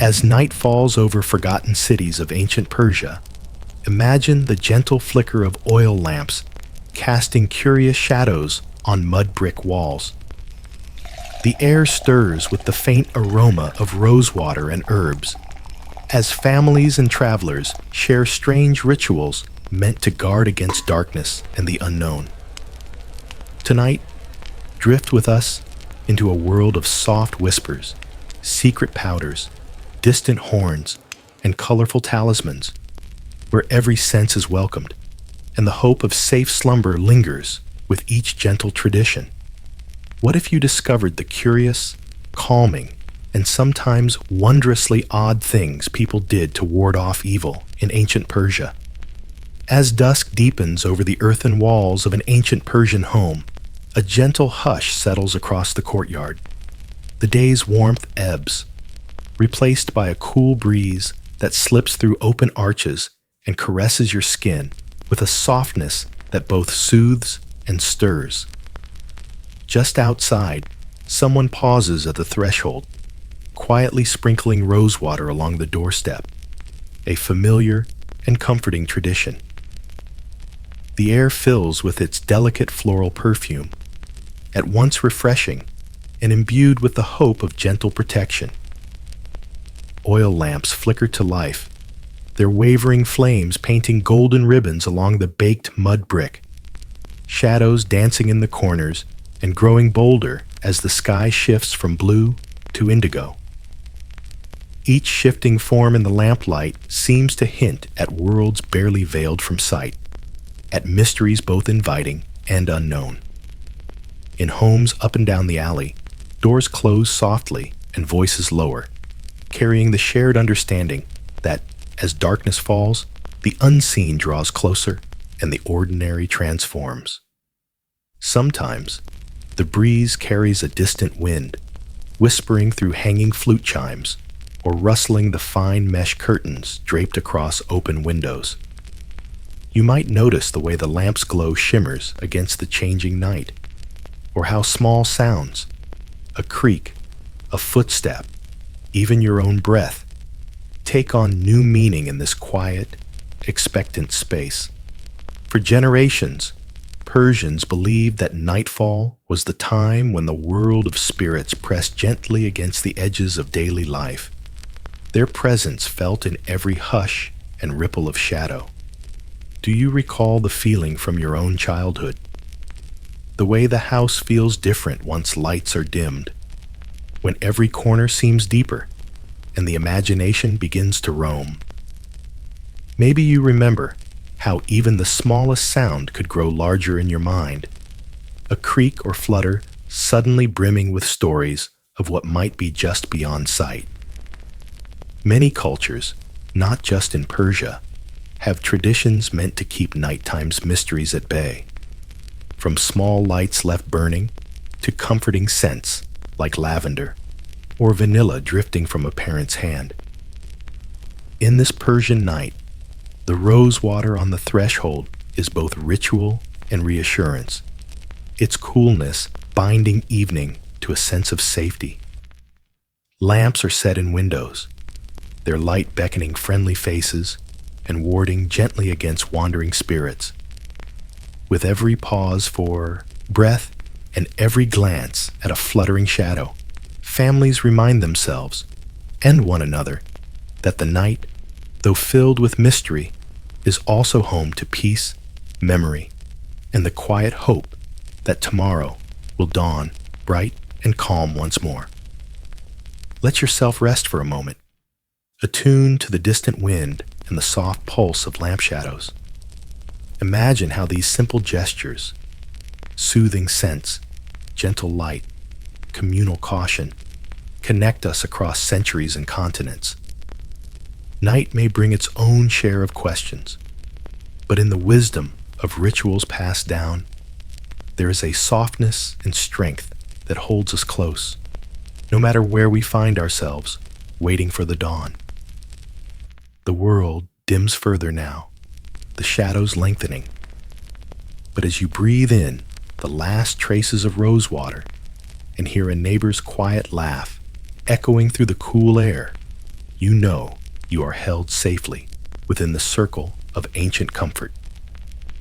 As night falls over forgotten cities of ancient Persia, imagine the gentle flicker of oil lamps casting curious shadows on mud brick walls. The air stirs with the faint aroma of rosewater and herbs, as families and travelers share strange rituals meant to guard against darkness and the unknown. Tonight, drift with us into a world of soft whispers, secret powders, distant horns, and colorful talismans, where every sense is welcomed, and the hope of safe slumber lingers with each gentle tradition. What if you discovered the curious, calming, and sometimes wondrously odd things people did to ward off evil in ancient Persia? As dusk deepens over the earthen walls of an ancient Persian home, a gentle hush settles across the courtyard. The day's warmth ebbs, replaced by a cool breeze that slips through open arches and caresses your skin with a softness that both soothes and stirs. Just outside, someone pauses at the threshold, quietly sprinkling rosewater along the doorstep, a familiar and comforting tradition. The air fills with its delicate floral perfume, at once refreshing and imbued with the hope of gentle protection. Oil lamps flicker to life, their wavering flames painting golden ribbons along the baked mud brick, shadows dancing in the corners and growing bolder as the sky shifts from blue to indigo. Each shifting form in the lamplight seems to hint at worlds barely veiled from sight, at mysteries both inviting and unknown. In homes up and down the alley, doors close softly and voices lower, carrying the shared understanding that, as darkness falls, the unseen draws closer and the ordinary transforms. Sometimes, the breeze carries a distant wind, whispering through hanging flute chimes or rustling the fine mesh curtains draped across open windows. You might notice the way the lamp's glow shimmers against the changing night, or how small sounds, a creak, a footstep, even your own breath, take on new meaning in this quiet, expectant space. For generations, Persians believed that nightfall was the time when the world of spirits pressed gently against the edges of daily life, their presence felt in every hush and ripple of shadow. Do you recall the feeling from your own childhood? The way the house feels different once lights are dimmed, when every corner seems deeper and the imagination begins to roam. Maybe you remember how even the smallest sound could grow larger in your mind, a creak or flutter suddenly brimming with stories of what might be just beyond sight. Many cultures, not just in Persia, have traditions meant to keep nighttime's mysteries at bay. From small lights left burning to comforting scents like lavender or vanilla drifting from a parent's hand. In this Persian night, the rosewater on the threshold is both ritual and reassurance, its coolness binding evening to a sense of safety. Lamps are set in windows, their light beckoning friendly faces and warding gently against wandering spirits. With every pause for breath and every glance at a fluttering shadow, families remind themselves and one another that the night, though filled with mystery, is also home to peace, memory, and the quiet hope that tomorrow will dawn bright and calm once more. Let yourself rest for a moment, attuned to the distant wind and the soft pulse of lamp shadows. Imagine how these simple gestures, soothing scents, gentle light, communal caution, connect us across centuries and continents. Night may bring its own share of questions, but in the wisdom of rituals passed down, there is a softness and strength that holds us close, no matter where we find ourselves, waiting for the dawn. The world dims further now, the shadows lengthening. But as you breathe in the last traces of rosewater and hear a neighbor's quiet laugh echoing through the cool air, you know you are held safely within the circle of ancient comfort,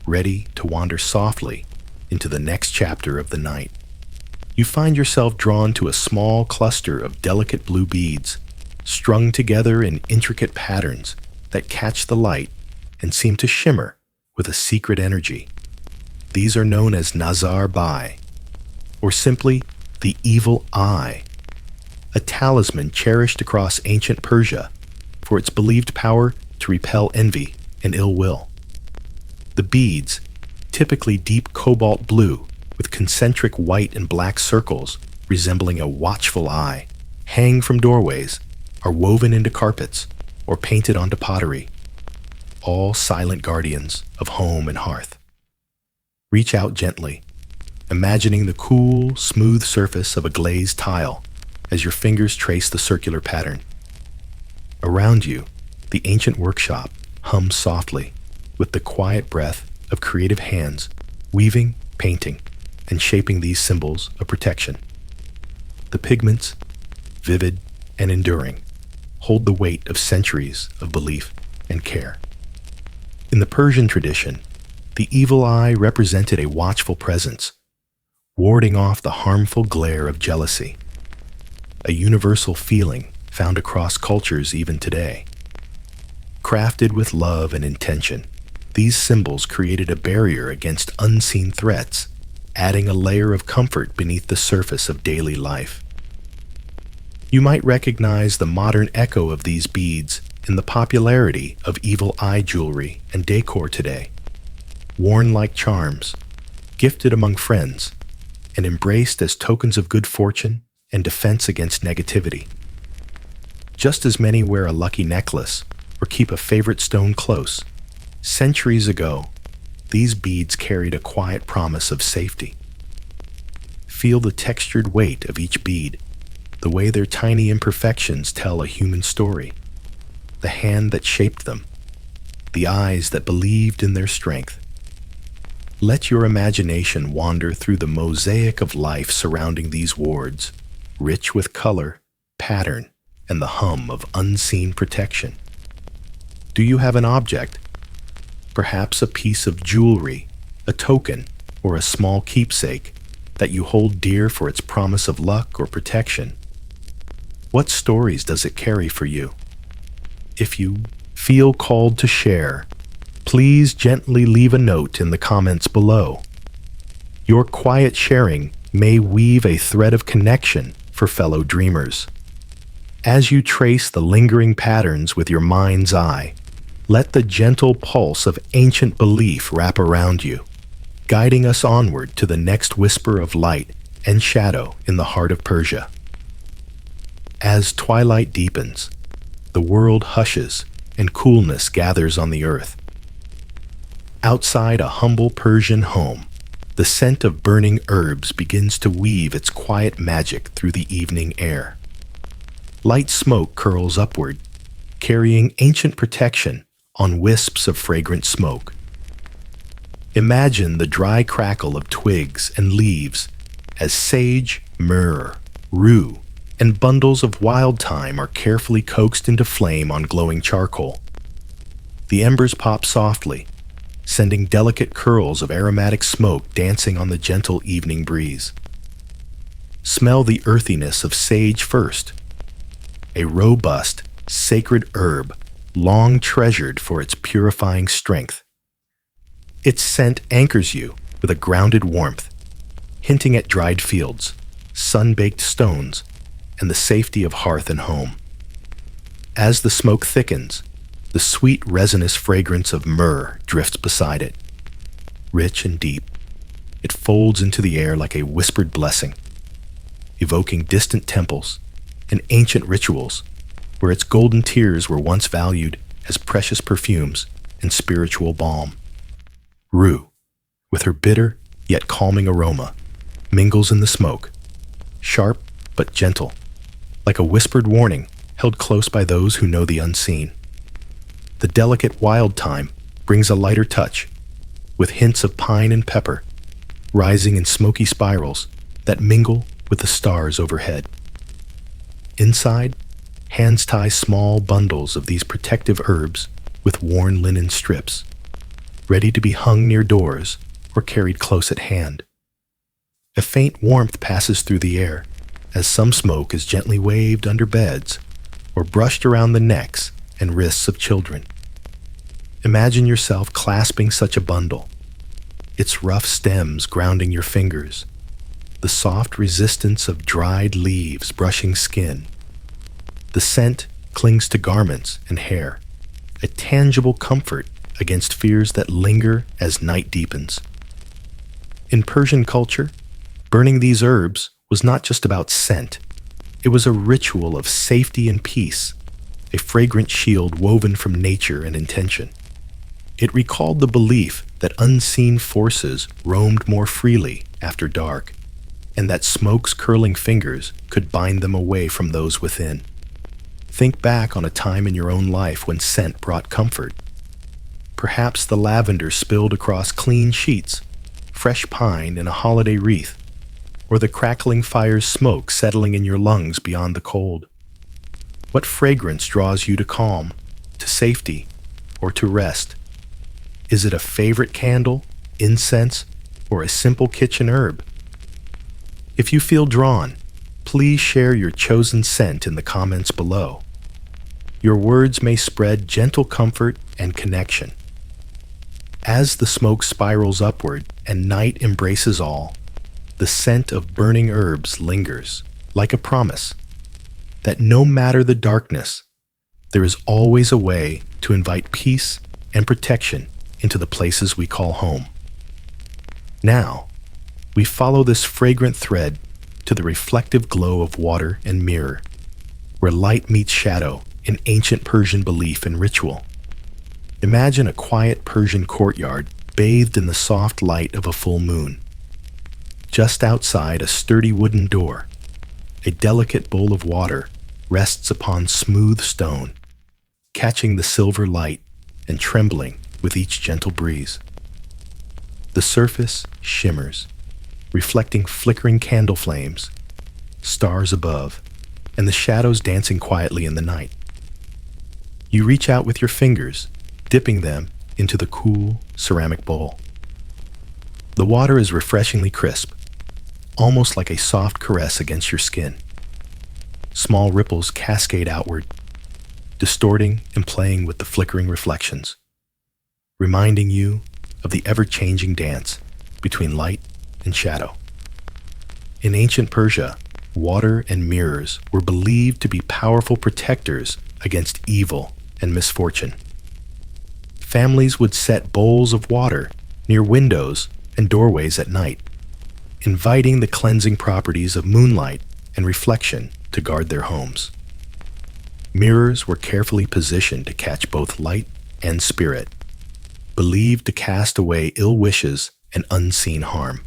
ready to wander softly into the next chapter of the night. You find yourself drawn to a small cluster of delicate blue beads, strung together in intricate patterns that catch the light and seem to shimmer with a secret energy. These are known as nazar, or simply the evil eye, a talisman cherished across ancient Persia for its believed power to repel envy and ill will. The beads, typically deep cobalt blue with concentric white and black circles resembling a watchful eye, hang from doorways, are woven into carpets or painted onto pottery, all silent guardians of home and hearth. Reach out gently, imagining the cool, smooth surface of a glazed tile as your fingers trace the circular pattern. Around you, the ancient workshop hums softly with the quiet breath of creative hands weaving, painting, and shaping these symbols of protection. The pigments, vivid and enduring, hold the weight of centuries of belief and care. In the Persian tradition, the evil eye represented a watchful presence, warding off the harmful glare of jealousy, a universal feeling found across cultures even today. Crafted with love and intention, these symbols created a barrier against unseen threats, adding a layer of comfort beneath the surface of daily life. You might recognize the modern echo of these beads in the popularity of evil eye jewelry and decor today, worn like charms, gifted among friends, and embraced as tokens of good fortune and defense against negativity. Just as many wear a lucky necklace or keep a favorite stone close, centuries ago, these beads carried a quiet promise of safety. Feel the textured weight of each bead, the way their tiny imperfections tell a human story, the hand that shaped them, the eyes that believed in their strength. Let your imagination wander through the mosaic of life surrounding these wards, rich with color, pattern, and the hum of unseen protection. Do you have an object? Perhaps a piece of jewelry, a token, or a small keepsake that you hold dear for its promise of luck or protection? What stories does it carry for you? If you feel called to share, please gently leave a note in the comments below. Your quiet sharing may weave a thread of connection for fellow dreamers. As you trace the lingering patterns with your mind's eye, let the gentle pulse of ancient belief wrap around you, guiding us onward to the next whisper of light and shadow in the heart of Persia. As twilight deepens, the world hushes and coolness gathers on the earth. Outside a humble Persian home, the scent of burning herbs begins to weave its quiet magic through the evening air. Light smoke curls upward, carrying ancient protection on wisps of fragrant smoke. Imagine the dry crackle of twigs and leaves as sage, myrrh, rue, and bundles of wild thyme are carefully coaxed into flame on glowing charcoal. The embers pop softly, sending delicate curls of aromatic smoke dancing on the gentle evening breeze. Smell the earthiness of sage first, a robust, sacred herb long treasured for its purifying strength. Its scent anchors you with a grounded warmth, hinting at dried fields, sun-baked stones, and the safety of hearth and home. As the smoke thickens, the sweet resinous fragrance of myrrh drifts beside it. Rich and deep, it folds into the air like a whispered blessing, evoking distant temples and ancient rituals where its golden tears were once valued as precious perfumes and spiritual balm. Rue, with her bitter yet calming aroma, mingles in the smoke, sharp but gentle, like a whispered warning held close by those who know the unseen. The delicate wild thyme brings a lighter touch, with hints of pine and pepper, rising in smoky spirals that mingle with the stars overhead. Inside, Hands tie small bundles of these protective herbs with worn linen strips, ready to be hung near doors or carried close at hand. A faint warmth passes through the air as some smoke is gently waved under beds or brushed around the necks and wrists of children. Imagine yourself clasping such a bundle, its rough stems grounding your fingers, the soft resistance of dried leaves brushing skin. The scent clings to garments and hair, a tangible comfort against fears that linger as night deepens. In Persian culture, burning these herbs was not just about scent. It was a ritual of safety and peace, a fragrant shield woven from nature and intention. It recalled the belief that unseen forces roamed more freely after dark, and that smoke's curling fingers could bind them away from those within. Think back on a time in your own life when scent brought comfort. Perhaps the lavender spilled across clean sheets, fresh pine in a holiday wreath, or the crackling fire's smoke settling in your lungs beyond the cold. What fragrance draws you to calm, to safety, or to rest? Is it a favorite candle, incense, or a simple kitchen herb? If you feel drawn, please share your chosen scent in the comments below. Your words may spread gentle comfort and connection. As the smoke spirals upward and night embraces all, the scent of burning herbs lingers, like a promise that no matter the darkness, there is always a way to invite peace and protection into the places we call home. Now, we follow this fragrant thread to the reflective glow of water and myrrh, where light meets shadow in ancient Persian belief and ritual. Imagine a quiet Persian courtyard bathed in the soft light of a full moon. Just outside a sturdy wooden door, a delicate bowl of water rests upon smooth stone, catching the silver light and trembling with each gentle breeze. The surface shimmers, reflecting flickering candle flames, stars above, and the shadows dancing quietly in the night. You reach out with your fingers, dipping them into the cool ceramic bowl. The water is refreshingly crisp, almost like a soft caress against your skin. Small ripples cascade outward, distorting and playing with the flickering reflections, reminding you of the ever-changing dance between light and shadow. In ancient Persia, water and mirrors were believed to be powerful protectors against evil and misfortune. Families would set bowls of water near windows and doorways at night, inviting the cleansing properties of moonlight and reflection to guard their homes. Mirrors were carefully positioned to catch both light and spirit, believed to cast away ill wishes and unseen harm.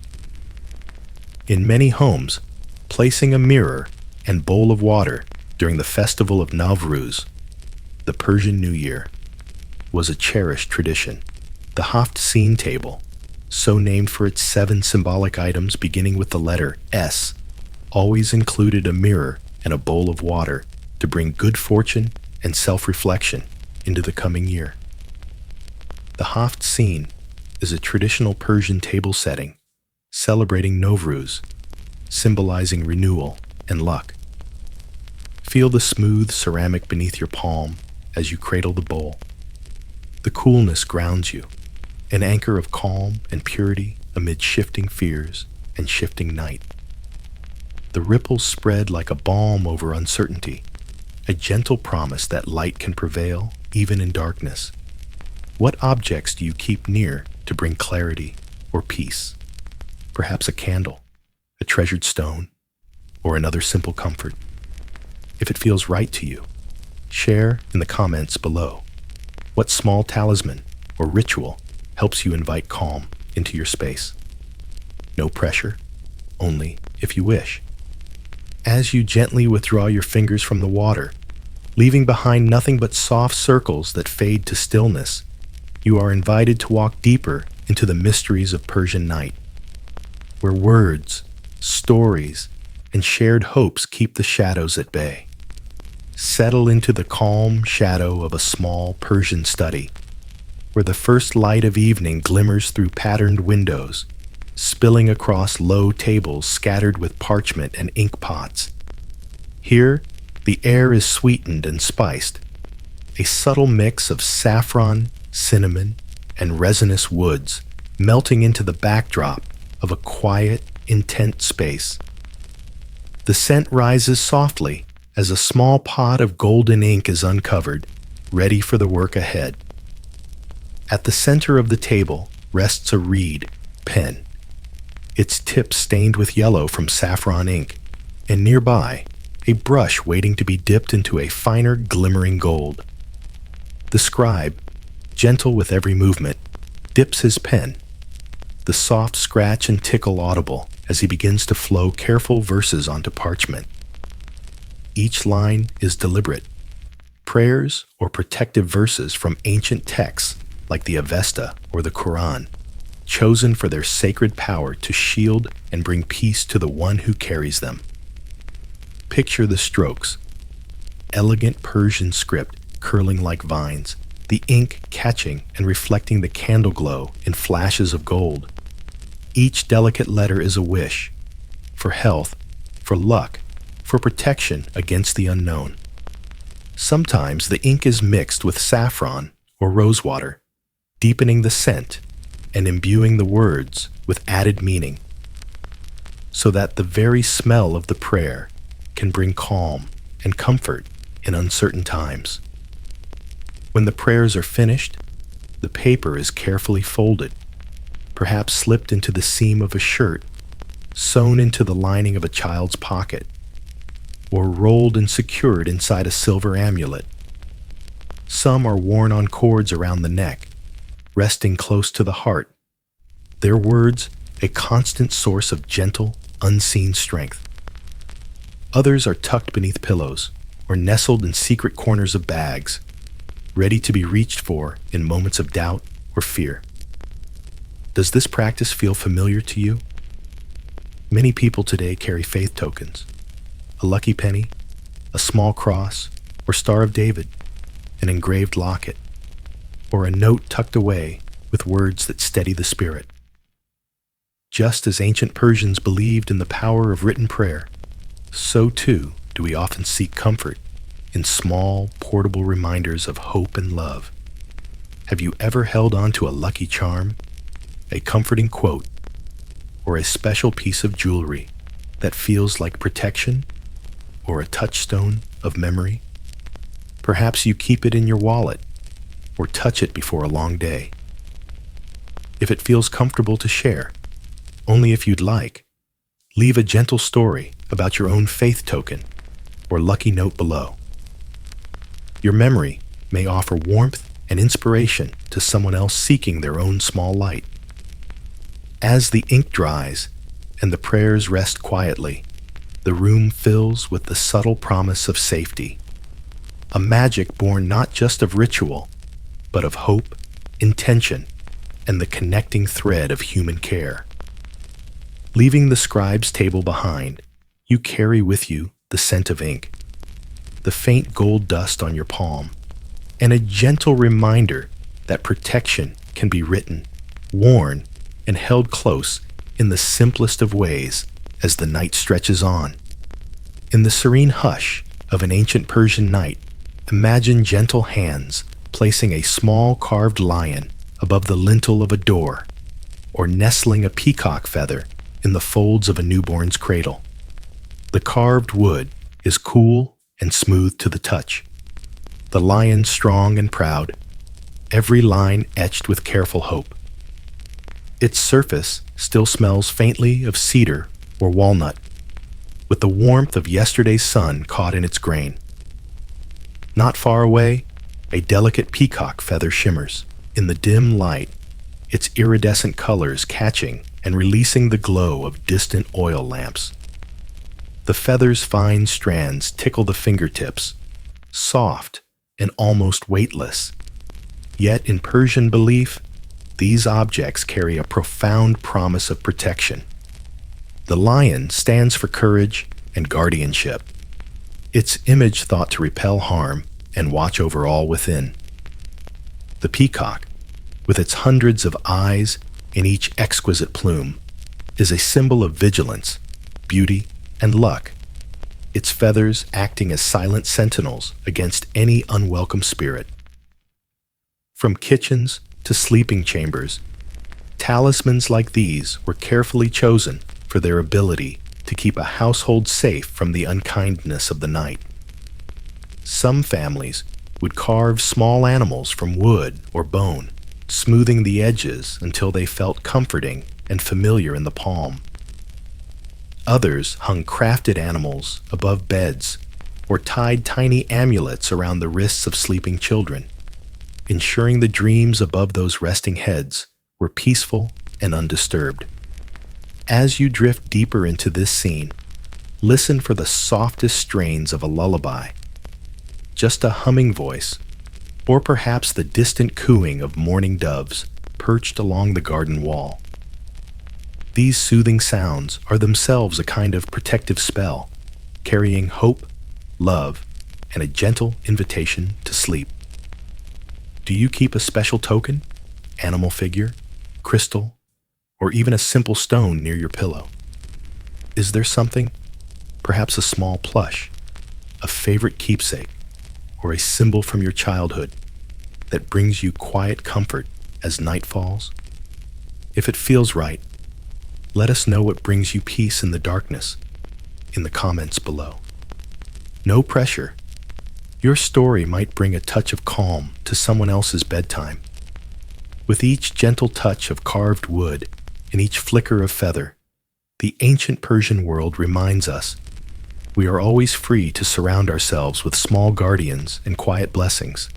In many homes, placing a mirror and bowl of water during the festival of Nowruz, the Persian New Year, was a cherished tradition. The Haft Seen table, so named for its 7 symbolic items beginning with the letter S, always included a mirror and a bowl of water to bring good fortune and self-reflection into the coming year. The Haft Seen is a traditional Persian table setting celebrating Nowruz, symbolizing renewal and luck. Feel the smooth ceramic beneath your palm as you cradle the bowl. The coolness grounds you, an anchor of calm and purity amid shifting fears and shifting night. The ripples spread like a balm over uncertainty, a gentle promise that light can prevail even in darkness. What objects do you keep near to bring clarity or peace? Perhaps a candle, a treasured stone, or another simple comfort. If it feels right to you, share in the comments below. What small talisman or ritual helps you invite calm into your space? No pressure, only if you wish. As you gently withdraw your fingers from the water, leaving behind nothing but soft circles that fade to stillness, you are invited to walk deeper into the mysteries of Persian night, where words, stories, and shared hopes keep the shadows at bay. settle into the calm shadow of a small Persian study, where the first light of evening glimmers through patterned windows, spilling across low tables scattered with parchment and ink pots. Here, the air is sweetened and spiced, a subtle mix of saffron, cinnamon, and resinous woods melting into the backdrop of a quiet, intent space. The scent rises softly as a small pot of golden ink is uncovered, ready for the work ahead. At the center of the table rests a reed pen, its tip stained with yellow from saffron ink, and nearby, a brush waiting to be dipped into a finer, glimmering gold. The scribe, gentle with every movement, dips his pen, the soft scratch and tickle audible as he begins to flow careful verses onto parchment. Each line is deliberate, prayers or protective verses from ancient texts like the Avesta or the Quran, chosen for their sacred power to shield and bring peace to the one who carries them. Picture the strokes, elegant Persian script curling like vines, the ink catching and reflecting the candle glow in flashes of gold. Each delicate letter is a wish for health, for luck, for protection against the unknown. Sometimes the ink is mixed with saffron or rosewater, deepening the scent and imbuing the words with added meaning, so that the very smell of the prayer can bring calm and comfort in uncertain times. When the prayers are finished, the paper is carefully folded, perhaps slipped into the seam of a shirt, sewn into the lining of a child's pocket, or rolled and secured inside a silver amulet. Some are worn on cords around the neck, resting close to the heart, their words a constant source of gentle, unseen strength. Others are tucked beneath pillows or nestled in secret corners of bags, ready to be reached for in moments of doubt or fear. Does this practice feel familiar to you? Many people today carry faith tokens, a lucky penny, a small cross or Star of David, an engraved locket, or a note tucked away with words that steady the spirit. Just as ancient Persians believed in the power of written prayer, so too do we often seek comfort in small, portable reminders of hope and love. Have you ever held on to a lucky charm, a comforting quote, or a special piece of jewelry that feels like protection or a touchstone of memory? Perhaps you keep it in your wallet or touch it before a long day. If it feels comfortable to share, only if you'd like, leave a gentle story about your own faith token or lucky note below. Your memory may offer warmth and inspiration to someone else seeking their own small light. As the ink dries and the prayers rest quietly, the room fills with the subtle promise of safety, a magic born not just of ritual, but of hope, intention, and the connecting thread of human care. Leaving the scribe's table behind, you carry with you the scent of ink, the faint gold dust on your palm, and a gentle reminder that protection can be written, worn, and held close in the simplest of ways as the night stretches on. In the serene hush of an ancient Persian night, imagine gentle hands placing a small carved lion above the lintel of a door, or nestling a peacock feather in the folds of a newborn's cradle. The carved wood is cool and smooth to the touch, the lion strong and proud, every line etched with careful hope. Its surface still smells faintly of cedar or walnut, with the warmth of yesterday's sun caught in its grain. Not far away, a delicate peacock feather shimmers in the dim light, its iridescent colors catching and releasing the glow of distant oil lamps. The feather's fine strands tickle the fingertips, soft and almost weightless. Yet in Persian belief, these objects carry a profound promise of protection. The lion stands for courage and guardianship, its image thought to repel harm and watch over all within. The peacock, with its hundreds of eyes in each exquisite plume, is a symbol of vigilance, beauty, and luck, its feathers acting as silent sentinels against any unwelcome spirit. From kitchens to sleeping chambers, talismans like these were carefully chosen for their ability to keep a household safe from the unkindness of the night. Some families would carve small animals from wood or bone, smoothing the edges until they felt comforting and familiar in the palm. Others hung crafted animals above beds or tied tiny amulets around the wrists of sleeping children, ensuring the dreams above those resting heads were peaceful and undisturbed. As you drift deeper into this scene, listen for the softest strains of a lullaby, just a humming voice, or perhaps the distant cooing of mourning doves perched along the garden wall. These soothing sounds are themselves a kind of protective spell, carrying hope, love, and a gentle invitation to sleep. Do you keep a special token, animal figure, crystal, or even a simple stone near your pillow? Is there something, perhaps a small plush, a favorite keepsake, or a symbol from your childhood that brings you quiet comfort as night falls? If it feels right, let us know what brings you peace in the darkness in the comments below. No pressure. Your story might bring a touch of calm to someone else's bedtime. With each gentle touch of carved wood and each flicker of feather, the ancient Persian world reminds us we are always free to surround ourselves with small guardians and quiet blessings.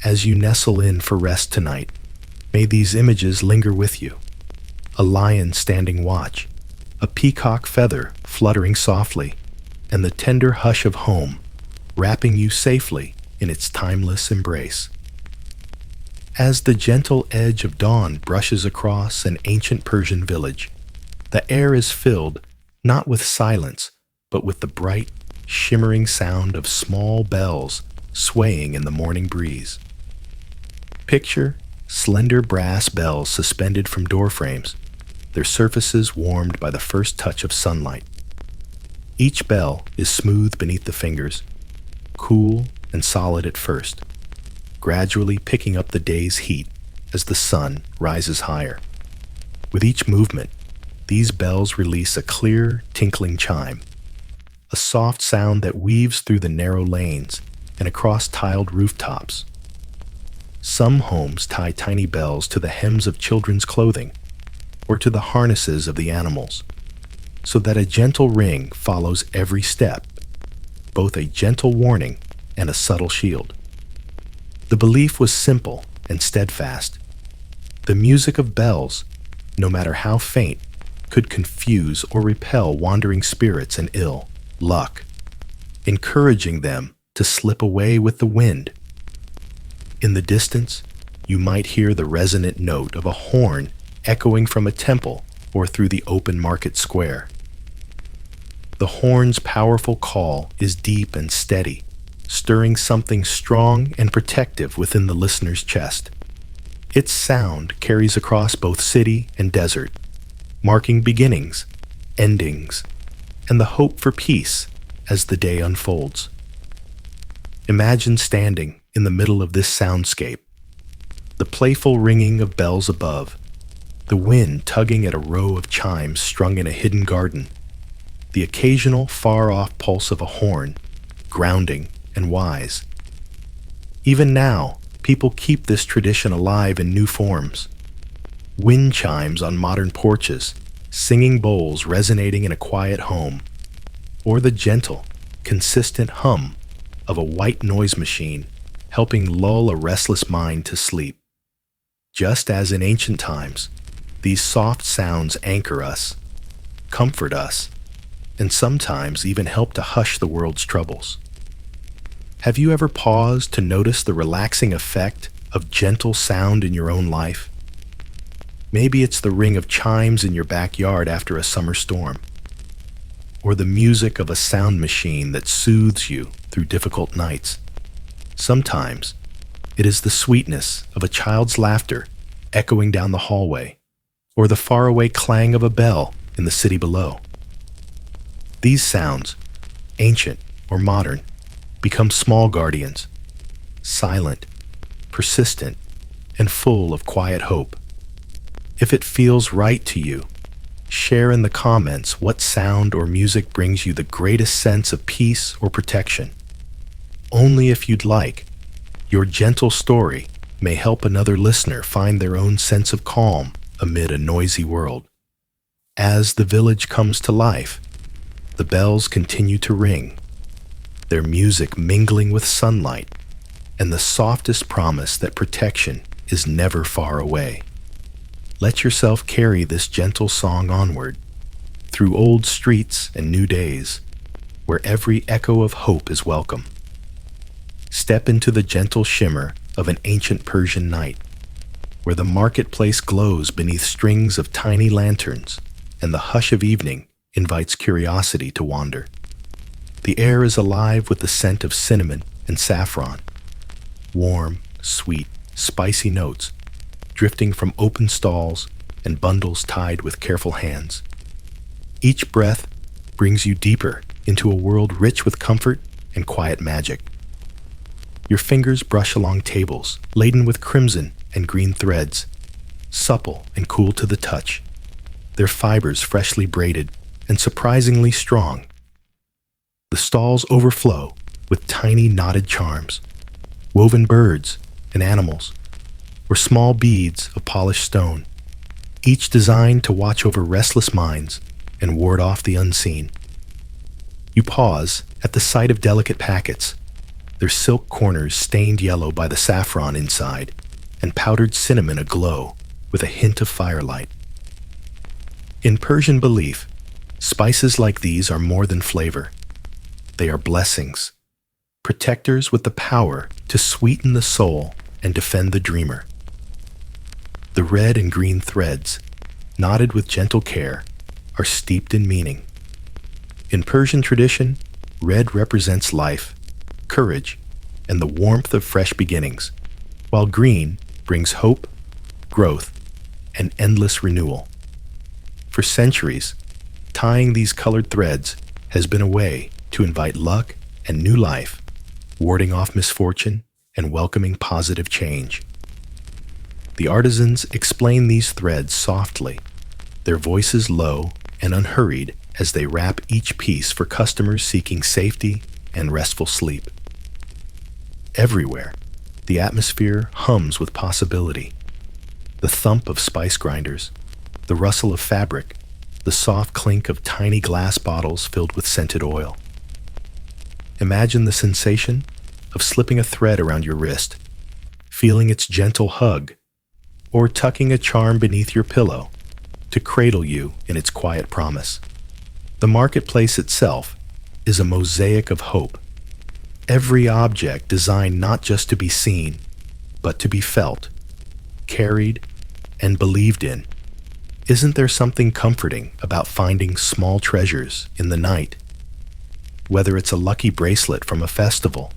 As you nestle in for rest tonight, may these images linger with you. A lion standing watch, a peacock feather fluttering softly, and the tender hush of home wrapping you safely in its timeless embrace. As the gentle edge of dawn brushes across an ancient Persian village, the air is filled not with silence, but with the bright, shimmering sound of small bells swaying in the morning breeze. Picture slender brass bells suspended from door frames, their surfaces warmed by the first touch of sunlight. Each bell is smooth beneath the fingers, cool and solid at first, gradually picking up the day's heat as the sun rises higher. With each movement, these bells release a clear, tinkling chime, a soft sound that weaves through the narrow lanes and across tiled rooftops. Some homes tie tiny bells to the hems of children's clothing or to the harnesses of the animals, so that a gentle ring follows every step, both a gentle warning and a subtle shield. The belief was simple and steadfast. The music of bells, no matter how faint, could confuse or repel wandering spirits and ill luck, encouraging them to slip away with the wind. In the distance, you might hear the resonant note of a horn echoing from a temple or through the open market square. The horn's powerful call is deep and steady, stirring something strong and protective within the listener's chest. Its sound carries across both city and desert, marking beginnings, endings, and the hope for peace as the day unfolds. Imagine standing in the middle of this soundscape, the playful ringing of bells above, the wind tugging at a row of chimes strung in a hidden garden, the occasional far-off pulse of a horn, grounding and wise. Even now, people keep this tradition alive in new forms. Wind chimes on modern porches, singing bowls resonating in a quiet home, or the gentle, consistent hum of a white noise machine helping lull a restless mind to sleep. Just as in ancient times, these soft sounds anchor us, comfort us, and sometimes even help to hush the world's troubles. Have you ever paused to notice the relaxing effect of gentle sound in your own life? Maybe it's the ring of chimes in your backyard after a summer storm. or the music of a sound machine that soothes you through difficult nights. Sometimes, it is the sweetness of a child's laughter echoing down the hallway, or the faraway clang of a bell in the city below. These sounds, ancient or modern, become small guardians, silent, persistent, and full of quiet hope. If it feels right to you, share in the comments what sound or music brings you the greatest sense of peace or protection. Only if you'd like, your gentle story may help another listener find their own sense of calm amid a noisy world. As the village comes to life, the bells continue to ring, their music mingling with sunlight and the softest promise that protection is never far away. Let yourself carry this gentle song onward, through old streets and new days, where every echo of hope is welcome. Step into the gentle shimmer of an ancient Persian night, where the marketplace glows beneath strings of tiny lanterns, and the hush of evening invites curiosity to wander. The air is alive with the scent of cinnamon and saffron, warm, sweet, spicy notes drifting from open stalls and bundles tied with careful hands. Each breath brings you deeper into a world rich with comfort and quiet magic. Your fingers brush along tables laden with crimson and green threads, supple and cool to the touch, their fibers freshly braided and surprisingly strong. The stalls overflow with tiny knotted charms, woven birds and animals, or small beads of polished stone, each designed to watch over restless minds and ward off the unseen. You pause at the sight of delicate packets, their silk corners stained yellow by the saffron inside, and powdered cinnamon aglow with a hint of firelight. In Persian belief, spices like these are more than flavor. They are blessings, protectors with the power to sweeten the soul and defend the dreamer. The red and green threads, knotted with gentle care, are steeped in meaning. In Persian tradition, red represents life, courage, and the warmth of fresh beginnings, while green brings hope, growth, and endless renewal. For centuries, tying these colored threads has been a way to invite luck and new life, warding off misfortune and welcoming positive change. The artisans explain these threads softly, their voices low and unhurried as they wrap each piece for customers seeking safety and restful sleep. Everywhere, the atmosphere hums with possibility. The thump of spice grinders, the rustle of fabric, the soft clink of tiny glass bottles filled with scented oil. Imagine the sensation of slipping a thread around your wrist, feeling its gentle hug, or tucking a charm beneath your pillow to cradle you in its quiet promise. The marketplace itself is a mosaic of hope. Every object designed not just to be seen, but to be felt, carried, and believed in. Isn't there something comforting about finding small treasures in the night? Whether it's a lucky bracelet from a festival,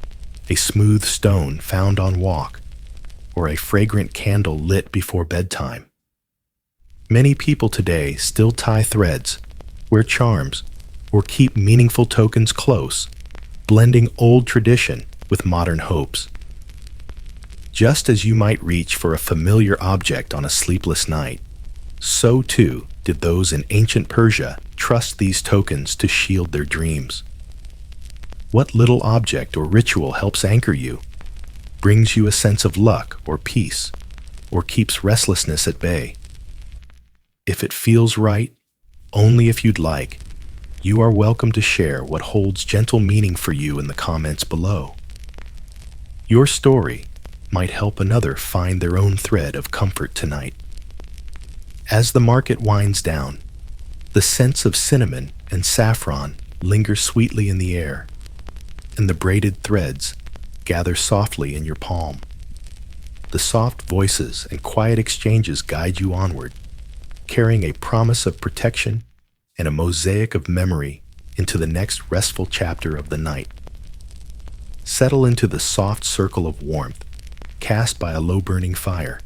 a smooth stone found on walk, or a fragrant candle lit before bedtime. Many people today still tie threads, wear charms, or keep meaningful tokens close, blending old tradition with modern hopes. Just as you might reach for a familiar object on a sleepless night, so too did those in ancient Persia trust these tokens to shield their dreams. What little object or ritual helps anchor you, brings you a sense of luck or peace, or keeps restlessness at bay? If it feels right, only if you'd like, you are welcome to share what holds gentle meaning for you in the comments below. Your story might help another find their own thread of comfort tonight. As the market winds down, the scents of cinnamon and saffron linger sweetly in the air, and the braided threads gather softly in your palm. The soft voices and quiet exchanges guide you onward, carrying a promise of protection and a mosaic of memory into the next restful chapter of the night. Settle into the soft circle of warmth cast by a low-burning fire.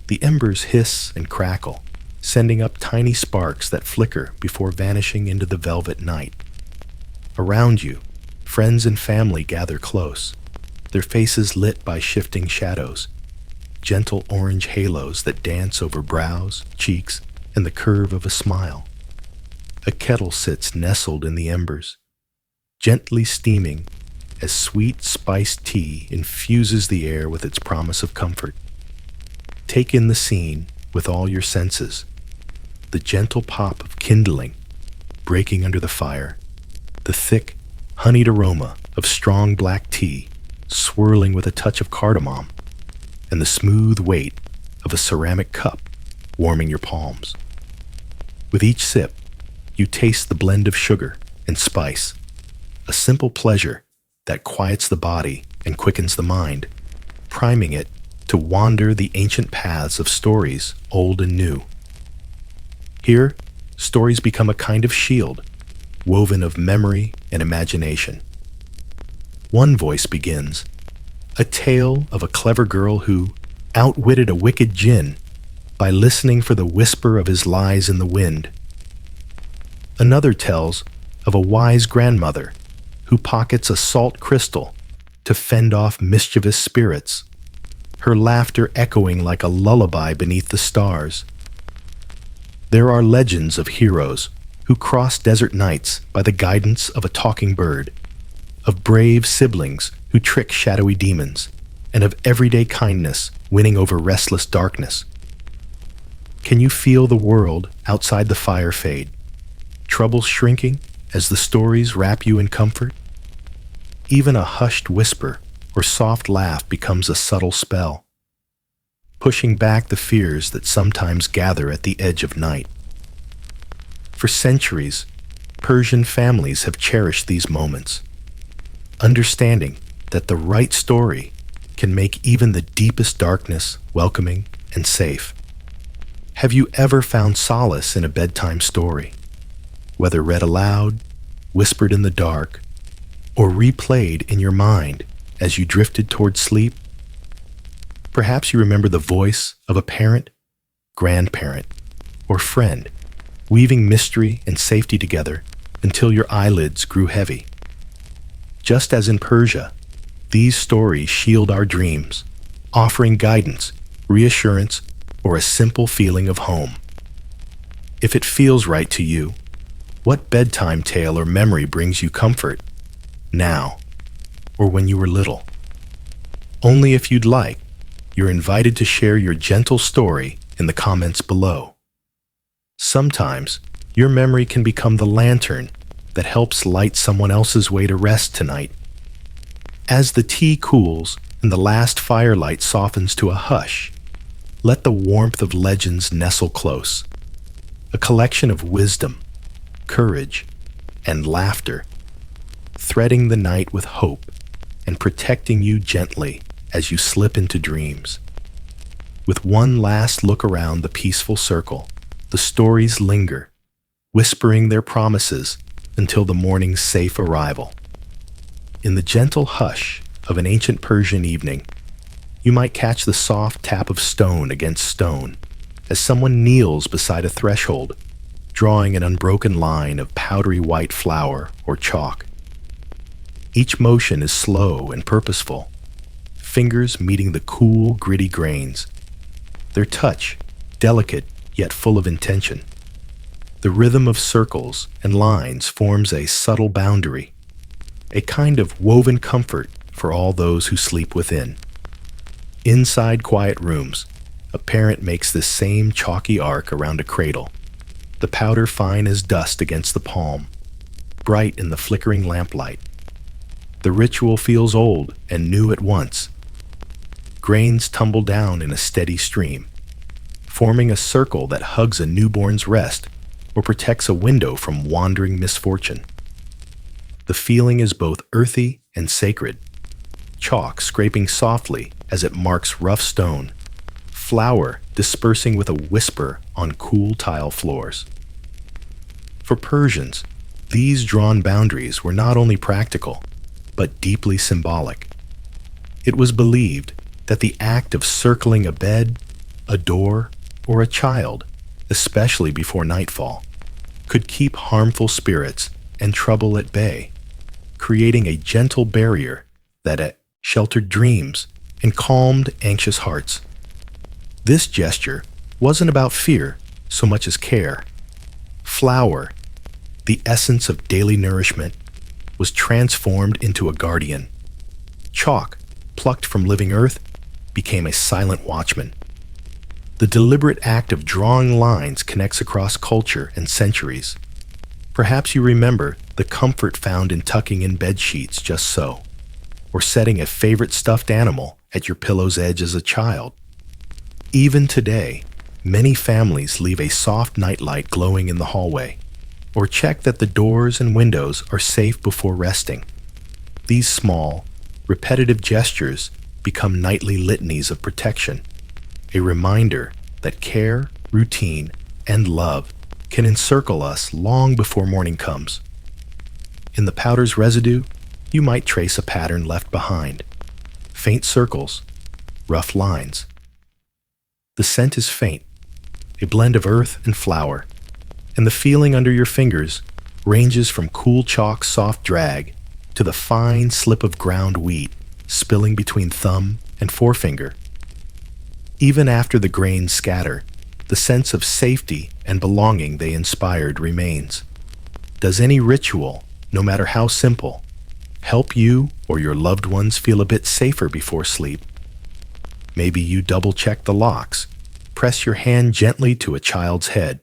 The embers hiss and crackle, sending up tiny sparks that flicker before vanishing into the velvet night. Around you, friends and family gather close, their faces lit by shifting shadows, gentle orange halos that dance over brows, cheeks, and the curve of a smile. A kettle sits nestled in the embers, gently steaming as sweet spiced tea infuses the air with its promise of comfort. Take in the scene with all your senses, the gentle pop of kindling breaking under the fire, the thick, honeyed aroma of strong black tea swirling with a touch of cardamom, and the smooth weight of a ceramic cup warming your palms. With each sip, you taste the blend of sugar and spice, a simple pleasure that quiets the body and quickens the mind, priming it to wander the ancient paths of stories old and new. Here, stories become a kind of shield, woven of memory and imagination. One voice begins, a tale of a clever girl who outwitted a wicked djinn by listening for the whisper of his lies in the wind. Another tells of a wise grandmother who pockets a salt crystal to fend off mischievous spirits, her laughter echoing like a lullaby beneath the stars. There are legends of heroes who cross desert nights by the guidance of a talking bird, of brave siblings who trick shadowy demons, and of everyday kindness winning over restless darkness. Can you feel the world outside the fire fade, troubles shrinking as the stories wrap you in comfort? Even a hushed whisper or soft laugh becomes a subtle spell, pushing back the fears that sometimes gather at the edge of night. For centuries, Persian families have cherished these moments, understanding that the right story can make even the deepest darkness welcoming and safe. Have you ever found solace in a bedtime story, whether read aloud, whispered in the dark, or replayed in your mind as you drifted toward sleep? Perhaps you remember the voice of a parent, grandparent, or friend, weaving mystery and safety together until your eyelids grew heavy. Just as in Persia, these stories shield our dreams, offering guidance, reassurance, or a simple feeling of home. If it feels right to you, what bedtime tale or memory brings you comfort, now or when you were little? Only if you'd like, you're invited to share your gentle story in the comments below. Sometimes, your memory can become the lantern that helps light someone else's way to rest tonight. As the tea cools and the last firelight softens to a hush, let the warmth of legends nestle close, a collection of wisdom, courage, and laughter, threading the night with hope and protecting you gently as you slip into dreams. With one last look around the peaceful circle, the stories linger, whispering their promises until the morning's safe arrival. In the gentle hush of an ancient Persian evening, you might catch the soft tap of stone against stone as someone kneels beside a threshold, drawing an unbroken line of powdery white flour or chalk. Each motion is slow and purposeful, fingers meeting the cool, gritty grains, their touch delicate yet full of intention. The rhythm of circles and lines forms a subtle boundary, a kind of woven comfort for all those who sleep within. Inside quiet rooms, a parent makes this same chalky arc around a cradle, the powder fine as dust against the palm, bright in the flickering lamplight. The ritual feels old and new at once. Grains tumble down in a steady stream, forming a circle that hugs a newborn's rest or protects a window from wandering misfortune. The feeling is both earthy and sacred, chalk scraping softly as it marks rough stone, flour dispersing with a whisper on cool tile floors. For Persians, These drawn boundaries were not only practical, but deeply symbolic. It was believed that the act of circling a bed, a door, or a child, especially before nightfall, could keep harmful spirits and trouble at bay, creating a gentle barrier that sheltered dreams and calmed anxious hearts. This gesture wasn't about fear so much as care. Flour, the essence of daily nourishment, was transformed into a guardian. Chalk, plucked from living earth, became a silent watchman. The deliberate act of drawing lines connects across culture and centuries. Perhaps you remember the comfort found in tucking in bed sheets just so, or setting a favorite stuffed animal at your pillow's edge as a child. Even today, many families leave a soft nightlight glowing in the hallway, or check that the doors and windows are safe before resting. These small, repetitive gestures become nightly litanies of protection, a reminder that care, routine, and love can encircle us long before morning comes. In the powder's residue, you might trace a pattern left behind. Faint circles, rough lines. The scent is faint, a blend of earth and flower, and the feeling under your fingers ranges from cool chalk's soft drag to the fine slip of ground wheat spilling between thumb and forefinger. Even after the grains scatter, the sense of safety and belonging they inspired remains. Does any ritual, no matter how simple, help you or your loved ones feel a bit safer before sleep? Maybe you double-check the locks, press your hand gently to a child's head,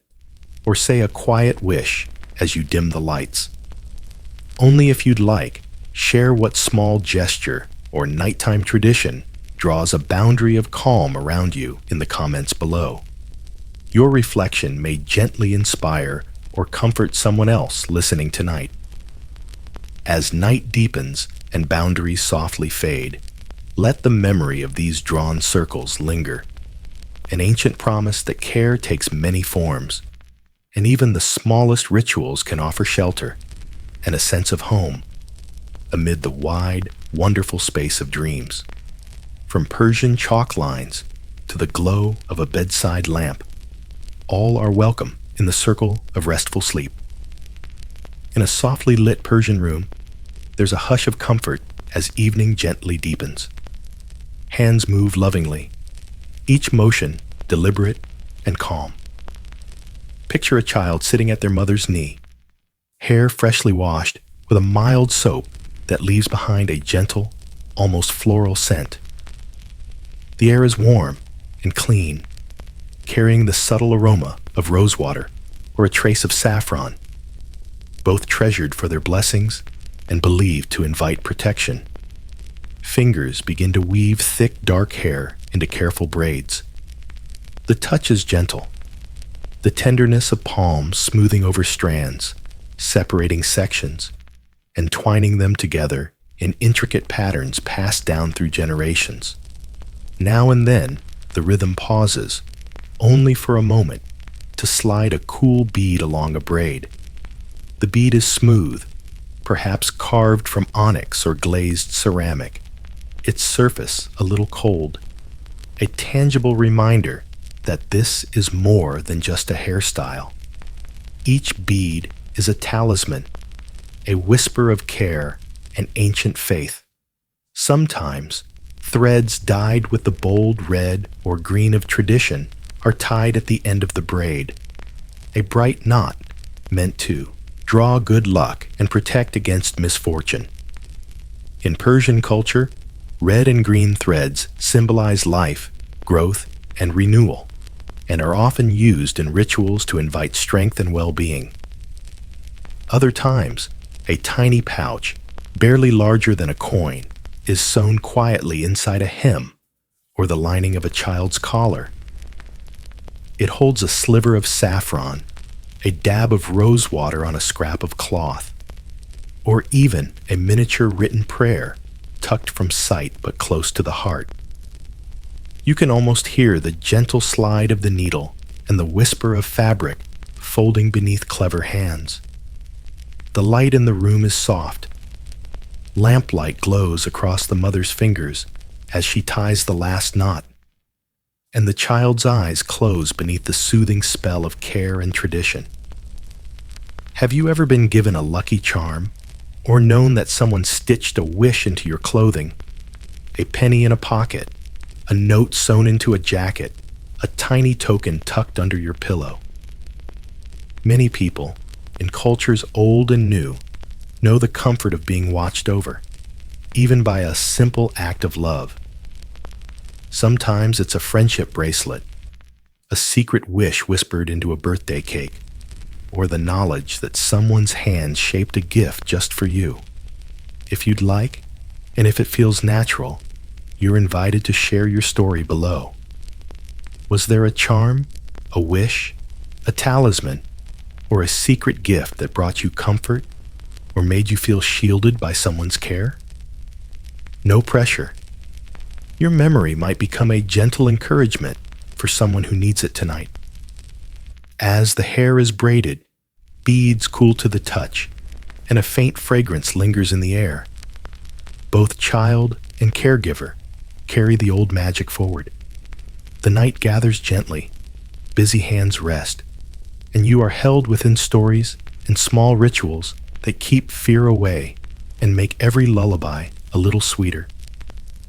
or say a quiet wish as you dim the lights. Only if you'd like, share what small gesture or nighttime tradition draws a boundary of calm around you in the comments below. Your reflection may gently inspire or comfort someone else listening tonight. As night deepens and boundaries softly fade, let the memory of these drawn circles linger. An ancient promise that care takes many forms, and even the smallest rituals can offer shelter and a sense of home amid the wide, wonderful space of dreams. From Persian chalk lines to the glow of a bedside lamp, all are welcome in the circle of restful sleep. In a softly lit Persian room, there's a hush of comfort as evening gently deepens. Hands move lovingly, each motion deliberate and calm. Picture a child sitting at their mother's knee, hair freshly washed with a mild soap that leaves behind a gentle, almost floral scent. The air is warm and clean, carrying the subtle aroma of rosewater or a trace of saffron, both treasured for their blessings and believed to invite protection. Fingers begin to weave thick, dark hair into careful braids. The touch is gentle, the tenderness of palms smoothing over strands, separating sections, and twining them together in intricate patterns passed down through generations. Now and then, the rhythm pauses, only for a moment, to slide a cool bead along a braid. The bead is smooth, perhaps carved from onyx or glazed ceramic, its surface a little cold, a tangible reminder that this is more than just a hairstyle. Each bead is a talisman, a whisper of care and ancient faith. Sometimes, threads dyed with the bold red or green of tradition are tied at the end of the braid, a bright knot meant to draw good luck and protect against misfortune. In Persian culture, red and green threads symbolize life, growth, and renewal, and are often used in rituals to invite strength and well-being. Other times, a tiny pouch, barely larger than a coin, is sewn quietly inside a hem or the lining of a child's collar. It holds a sliver of saffron, a dab of rosewater on a scrap of cloth, or even a miniature written prayer tucked from sight but close to the heart. You can almost hear the gentle slide of the needle and the whisper of fabric folding beneath clever hands. The light in the room is soft. Lamplight glows across the mother's fingers as she ties the last knot, and the child's eyes close beneath the soothing spell of care and tradition. Have you ever been given a lucky charm, or known that someone stitched a wish into your clothing? A penny in a pocket, a note sewn into a jacket, a tiny token tucked under your pillow. Many people, in cultures old and new, know the comfort of being watched over, even by a simple act of love. Sometimes it's a friendship bracelet, a secret wish whispered into a birthday cake, or the knowledge that someone's hand shaped a gift just for you. If you'd like, and if it feels natural, you're invited to share your story below. Was there a charm, a wish, a talisman, or a secret gift that brought you comfort or made you feel shielded by someone's care? No pressure. Your memory might become a gentle encouragement for someone who needs it tonight. As the hair is braided, beads cool to the touch, and a faint fragrance lingers in the air. Both child and caregiver carry the old magic forward. The night gathers gently, busy hands rest, and you are held within stories and small rituals that keep fear away and make every lullaby a little sweeter.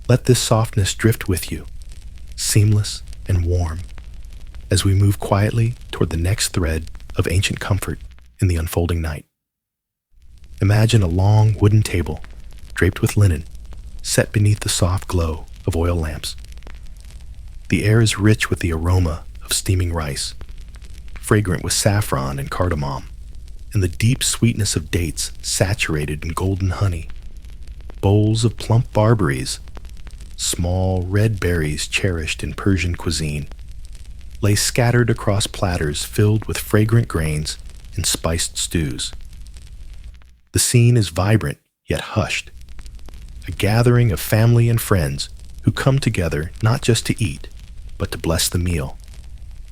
Let this softness drift with you, seamless and warm, as we move quietly toward the next thread of ancient comfort in the unfolding night. Imagine a long wooden table, draped with linen, set beneath the soft glow of oil lamps. The air is rich with the aroma of steaming rice, fragrant with saffron and cardamom, and the deep sweetness of dates saturated in golden honey. Bowls of plump barberries, small red berries cherished in Persian cuisine, lay scattered across platters filled with fragrant grains and spiced stews. The scene is vibrant yet hushed, a gathering of family and friends who come together not just to eat, but to bless the meal,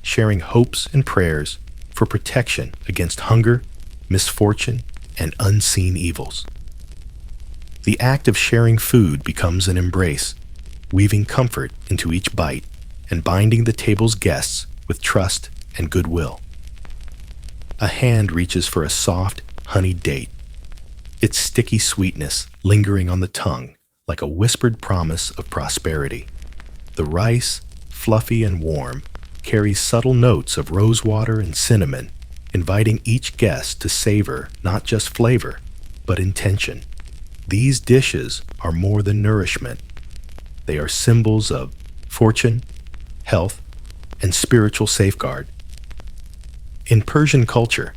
sharing hopes and prayers for protection against hunger, misfortune, and unseen evils. The act of sharing food becomes an embrace, weaving comfort into each bite and binding the table's guests with trust and goodwill. A hand reaches for a soft, honeyed date, its sticky sweetness lingering on the tongue like a whispered promise of prosperity. The rice, fluffy and warm, carries subtle notes of rosewater and cinnamon, inviting each guest to savor not just flavor, but intention. These dishes are more than nourishment. They are symbols of fortune, health, and spiritual safeguard. In Persian culture,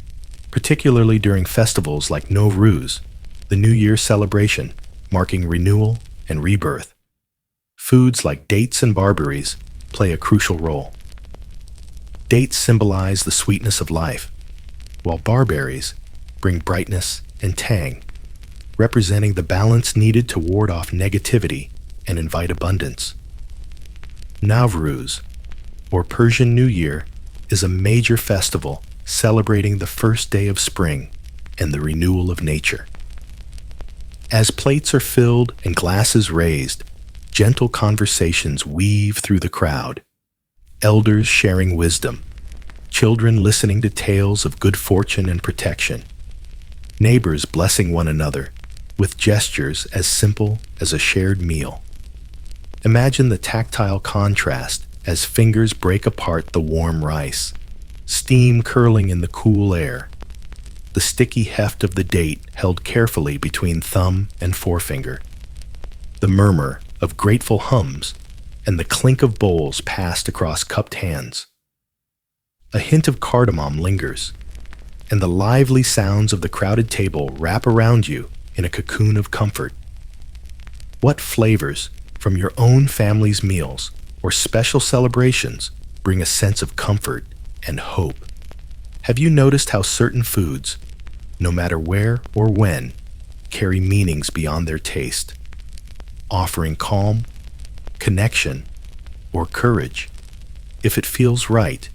particularly during festivals like Nowruz, the New Year celebration marking renewal and rebirth, foods like dates and barberries play a crucial role. Dates symbolize the sweetness of life, while barberries bring brightness and tang, representing the balance needed to ward off negativity and invite abundance. Nowruz, or Persian New Year, is a major festival celebrating the first day of spring and the renewal of nature. As plates are filled and glasses raised, gentle conversations weave through the crowd. Elders sharing wisdom, children listening to tales of good fortune and protection, neighbors blessing one another with gestures as simple as a shared meal. Imagine the tactile contrast as fingers break apart the warm rice, steam curling in the cool air, the sticky heft of the date held carefully between thumb and forefinger, the murmur of grateful hums, and the clink of bowls passed across cupped hands. A hint of cardamom lingers, and the lively sounds of the crowded table wrap around you in a cocoon of comfort. What flavors from your own family's meals or special celebrations bring a sense of comfort and hope? Have you noticed how certain foods, no matter where or when, carry meanings beyond their taste, offering calm, connection, or courage? If it feels right,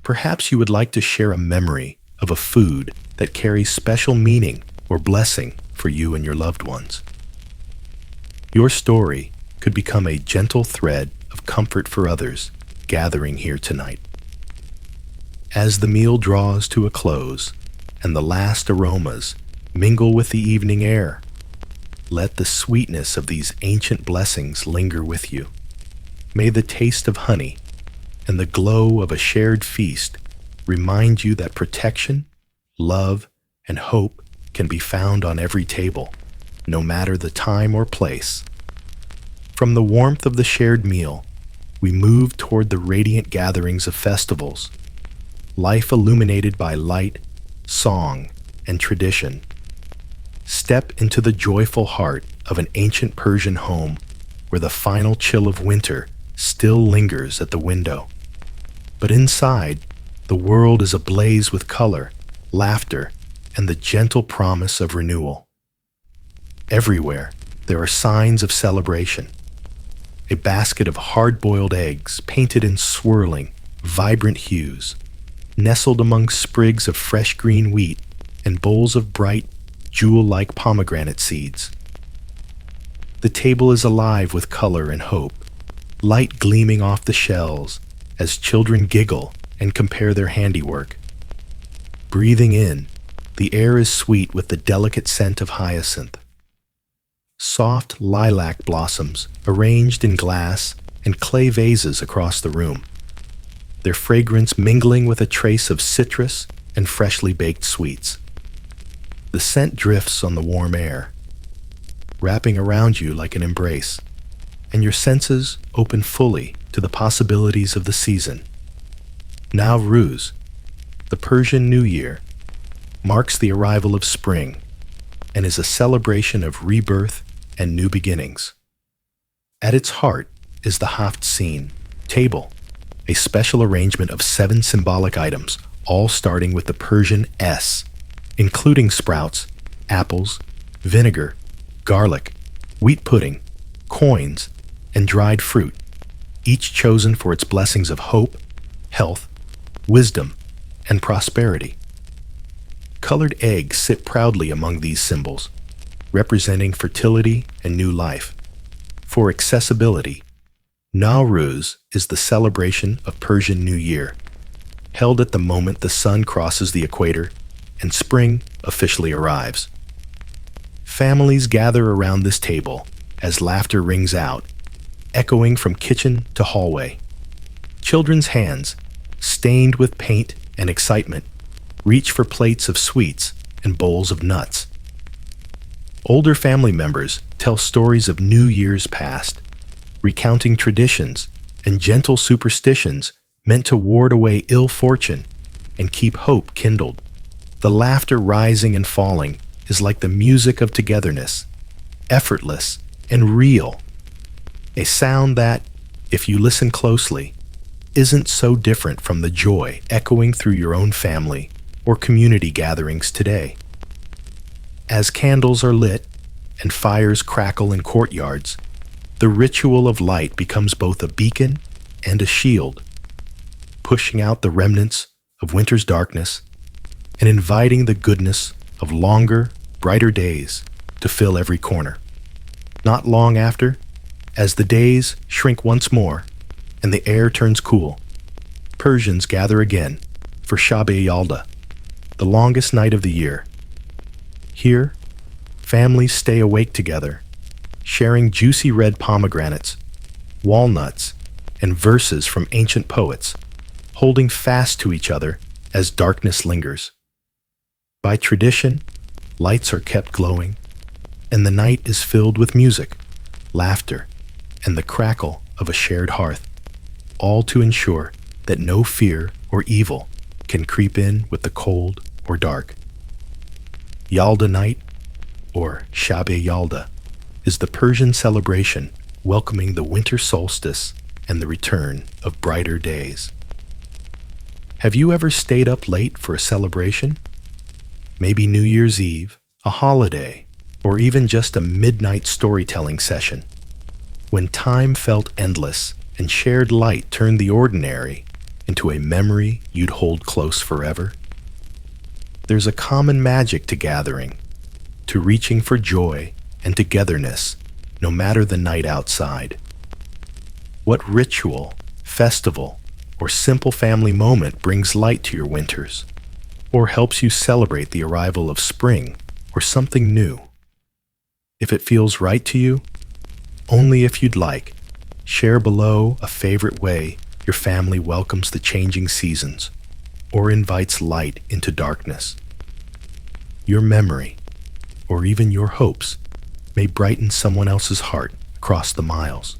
perhaps you would like to share a memory of a food that carries special meaning or blessing for you and your loved ones. Your story could become a gentle thread of comfort for others gathering here tonight. As the meal draws to a close and the last aromas mingle with the evening air, let the sweetness of these ancient blessings linger with you. May the taste of honey and the glow of a shared feast remind you that protection, love, and hope can be found on every table, no matter the time or place. From the warmth of the shared meal, we move toward the radiant gatherings of festivals, life illuminated by light, song, and tradition. Step into the joyful heart of an ancient Persian home where the final chill of winter still lingers at the window. But inside, the world is ablaze with color, laughter, and the gentle promise of renewal. Everywhere, there are signs of celebration. A basket of hard-boiled eggs painted in swirling, vibrant hues, nestled among sprigs of fresh green wheat and bowls of bright, jewel-like pomegranate seeds. The table is alive with color and hope, light gleaming off the shells as children giggle and compare their handiwork. Breathing in, the air is sweet with the delicate scent of hyacinth. Soft lilac blossoms arranged in glass and clay vases across the room, their fragrance mingling with a trace of citrus and freshly baked sweets. The scent drifts on the warm air, wrapping around you like an embrace, and your senses open fully to the possibilities of the season. Nowruz, the Persian New Year, marks the arrival of spring and is a celebration of rebirth and new beginnings. At its heart is the Haft Seen table, a special arrangement of 7 symbolic items, all starting with the Persian S, including sprouts, apples, vinegar, garlic, wheat pudding, coins, and dried fruit, each chosen for its blessings of hope, health, wisdom, and prosperity. Colored eggs sit proudly among these symbols, representing fertility and new life. For accessibility, Nowruz is the celebration of Persian New Year, held at the moment the sun crosses the equator and spring officially arrives. Families gather around this table as laughter rings out, echoing from kitchen to hallway. Children's hands, stained with paint and excitement, reach for plates of sweets and bowls of nuts. Older family members tell stories of New Year's past, recounting traditions and gentle superstitions meant to ward away ill fortune and keep hope kindled. The laughter rising and falling is like the music of togetherness, effortless and real, a sound that, if you listen closely, isn't so different from the joy echoing through your own family or community gatherings today. As candles are lit and fires crackle in courtyards, the ritual of light becomes both a beacon and a shield, pushing out the remnants of winter's darkness and inviting the goodness of longer, brighter days to fill every corner. Not long after, as the days shrink once more and the air turns cool, Persians gather again for Yalda, the longest night of the year. Here, families stay awake together, sharing juicy red pomegranates, walnuts, and verses from ancient poets, holding fast to each other as darkness lingers. By tradition, lights are kept glowing, and the night is filled with music, laughter, and the crackle of a shared hearth, all to ensure that no fear or evil can creep in with the cold or dark. Yalda night, or Yalda, is the Persian celebration welcoming the winter solstice and the return of brighter days. Have you ever stayed up late for a celebration? Maybe New Year's Eve, a holiday, or even just a midnight storytelling session, when time felt endless and shared light turned the ordinary into a memory you'd hold close forever? There's a common magic to gathering, to reaching for joy and togetherness, no matter the night outside. What ritual, festival, or simple family moment brings light to your winters, or helps you celebrate the arrival of spring or something new? If it feels right to you, only if you'd like, share below a favorite way your family welcomes the changing seasons or invites light into darkness. Your memory, or even your hopes, may brighten someone else's heart across the miles.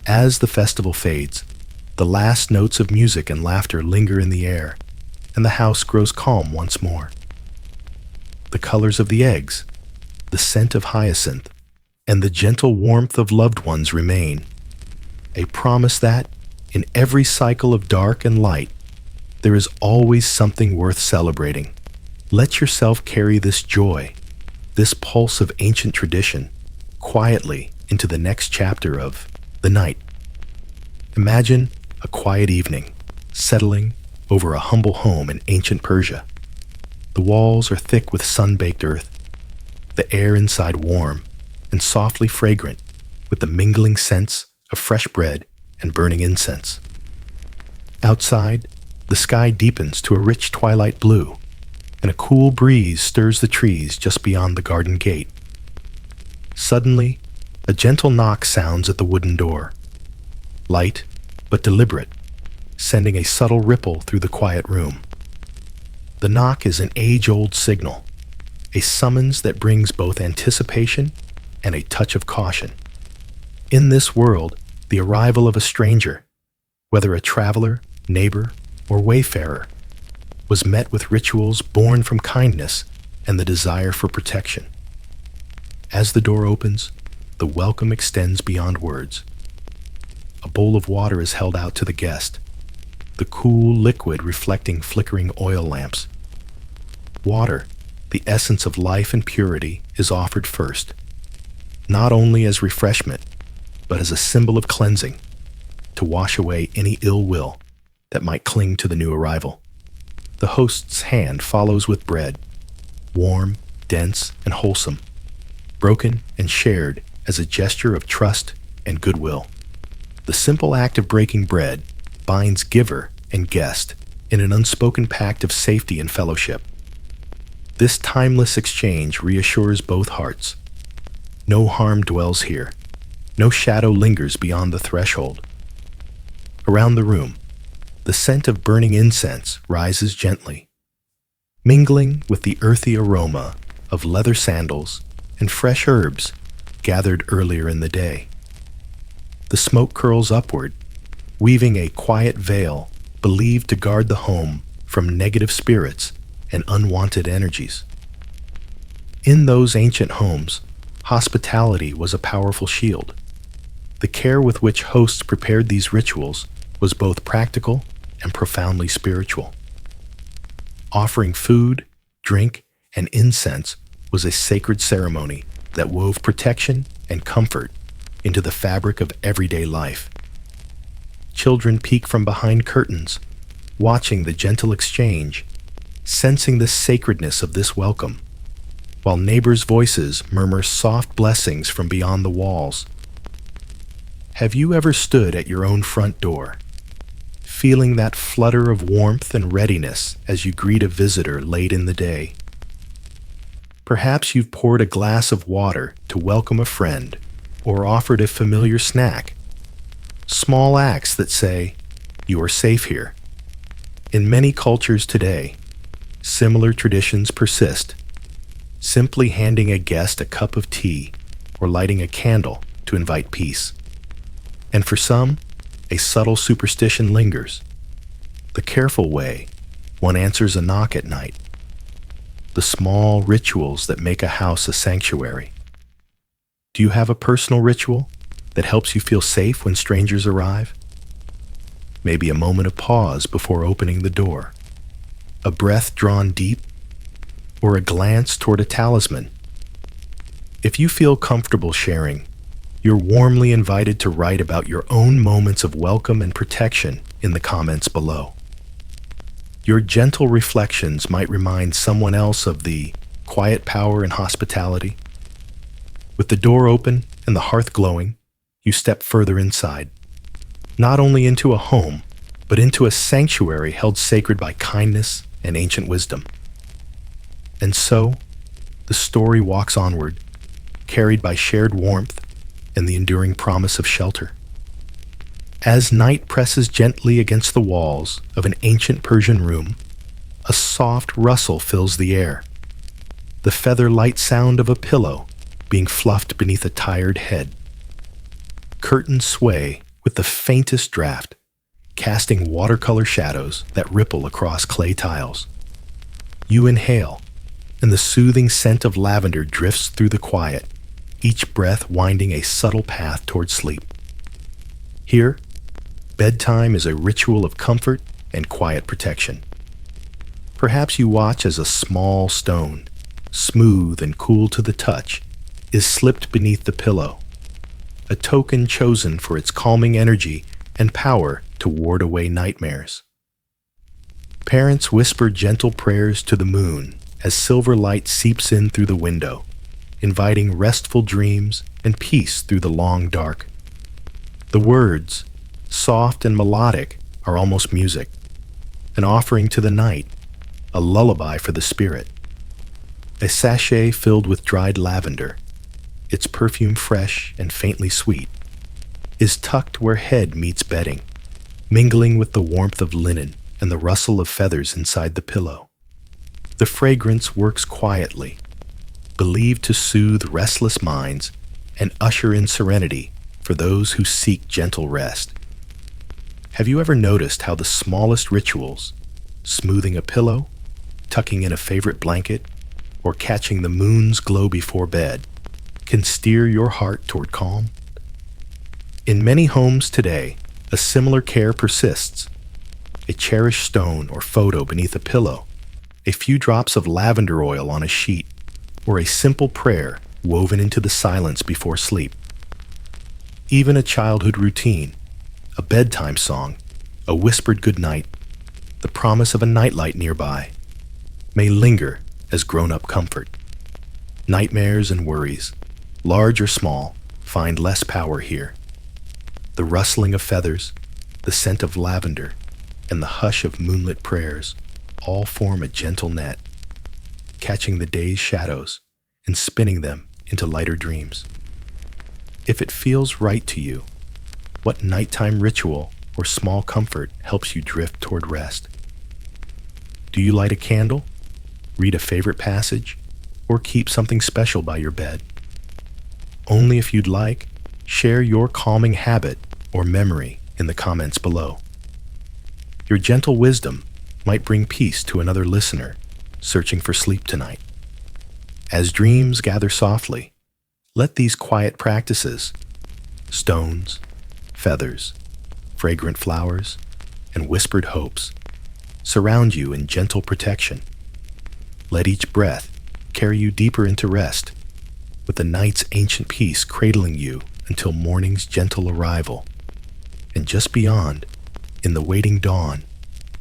As the festival fades, the last notes of music and laughter linger in the air, and the house grows calm once more. The colors of the eggs, the scent of hyacinth, and the gentle warmth of loved ones remain, a promise that, in every cycle of dark and light, there is always something worth celebrating. Let yourself carry this joy, this pulse of ancient tradition, quietly into the next chapter of the night. Imagine a quiet evening, settling over a humble home in ancient Persia. The walls are thick with sun-baked earth, the air inside warm and softly fragrant with the mingling scents of fresh bread and burning incense. Outside, the sky deepens to a rich twilight blue, and a cool breeze stirs the trees just beyond the garden gate. Suddenly, a gentle knock sounds at the wooden door, light but deliberate, sending a subtle ripple through the quiet room. The knock is an age-old signal, a summons that brings both anticipation and a touch of caution. In this world, the arrival of a stranger, whether a traveler, neighbor, or wayfarer, was met with rituals born from kindness and the desire for protection. As the door opens, the welcome extends beyond words. A bowl of water is held out to the guest, the cool liquid reflecting flickering oil lamps. Water, the essence of life and purity, is offered first, not only as refreshment, but as a symbol of cleansing, to wash away any ill will that might cling to the new arrival. The host's hand follows with bread, warm, dense, and wholesome, broken and shared as a gesture of trust and goodwill. The simple act of breaking bread binds giver and guest in an unspoken pact of safety and fellowship. This timeless exchange reassures both hearts. No harm dwells here. No shadow lingers beyond the threshold. Around the room, the scent of burning incense rises gently, mingling with the earthy aroma of leather sandals and fresh herbs gathered earlier in the day. The smoke curls upward, weaving a quiet veil believed to guard the home from negative spirits and unwanted energies. In those ancient homes, hospitality was a powerful shield. The care with which hosts prepared these rituals was both practical and profoundly spiritual. Offering food, drink, and incense was a sacred ceremony that wove protection and comfort into the fabric of everyday life. Children peek from behind curtains, watching the gentle exchange, sensing the sacredness of this welcome, while neighbors' voices murmur soft blessings from beyond the walls. Have you ever stood at your own front door, feeling that flutter of warmth and readiness as you greet a visitor late in the day? Perhaps you've poured a glass of water to welcome a friend or offered a familiar snack. Small acts that say, "You are safe here." In many cultures today, similar traditions persist, simply handing a guest a cup of tea or lighting a candle to invite peace. And for some, a subtle superstition lingers. The careful way one answers a knock at night. The small rituals that make a house a sanctuary. Do you have a personal ritual that helps you feel safe when strangers arrive? Maybe a moment of pause before opening the door, a breath drawn deep, or a glance toward a talisman. If you feel comfortable sharing, you're warmly invited to write about your own moments of welcome and protection in the comments below. Your gentle reflections might remind someone else of the quiet power and hospitality. With the door open and the hearth glowing, you step further inside, not only into a home, but into a sanctuary held sacred by kindness and ancient wisdom. And so, the story walks onward, carried by shared warmth and the enduring promise of shelter. As night presses gently against the walls of an ancient Persian room, a soft rustle fills the air, the feather-light sound of a pillow being fluffed beneath a tired head. Curtains sway with the faintest draft, casting watercolor shadows that ripple across clay tiles. You inhale, and the soothing scent of lavender drifts through the quiet, each breath winding a subtle path toward sleep. Here, bedtime is a ritual of comfort and quiet protection. Perhaps you watch as a small stone, smooth and cool to the touch, is slipped beneath the pillow, a token chosen for its calming energy and power to ward away nightmares. Parents whisper gentle prayers to the moon as silver light seeps in through the window, inviting restful dreams and peace through the long dark. The words, soft and melodic, are almost music, an offering to the night, a lullaby for the spirit. A sachet filled with dried lavender, its perfume fresh and faintly sweet, is tucked where head meets bedding, mingling with the warmth of linen and the rustle of feathers inside the pillow. The fragrance works quietly, believed to soothe restless minds and usher in serenity for those who seek gentle rest. Have you ever noticed how the smallest rituals, smoothing a pillow, tucking in a favorite blanket, or catching the moon's glow before bed, can steer your heart toward calm? In many homes today, a similar care persists. A cherished stone or photo beneath a pillow, a few drops of lavender oil on a sheet, or a simple prayer woven into the silence before sleep. Even a childhood routine, a bedtime song, a whispered goodnight, the promise of a nightlight nearby, may linger as grown-up comfort. Nightmares and worries, large or small, find less power here. The rustling of feathers, the scent of lavender, and the hush of moonlit prayers all form a gentle net, catching the day's shadows and spinning them into lighter dreams. If it feels right to you, what nighttime ritual or small comfort helps you drift toward rest? Do you light a candle, read a favorite passage, or keep something special by your bed? Only if you'd like, share your calming habit or memory in the comments below. Your gentle wisdom might bring peace to another listener searching for sleep tonight. As dreams gather softly, let these quiet practices, stones, feathers, fragrant flowers, and whispered hopes, surround you in gentle protection. Let each breath carry you deeper into rest, with the night's ancient peace cradling you until morning's gentle arrival. And just beyond, in the waiting dawn,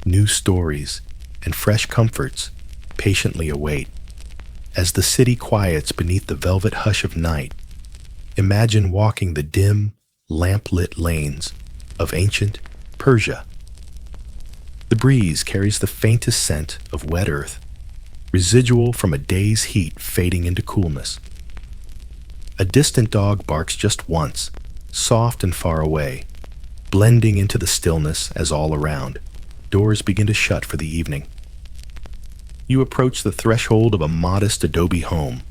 new stories and fresh comforts patiently await. As the city quiets beneath the velvet hush of night, imagine walking the dim, lamp-lit lanes of ancient Persia. The breeze carries the faintest scent of wet earth, residual from a day's heat fading into coolness. A distant dog barks just once, soft and far away, blending into the stillness as all around, doors begin to shut for the evening. You approach the threshold of a modest adobe home,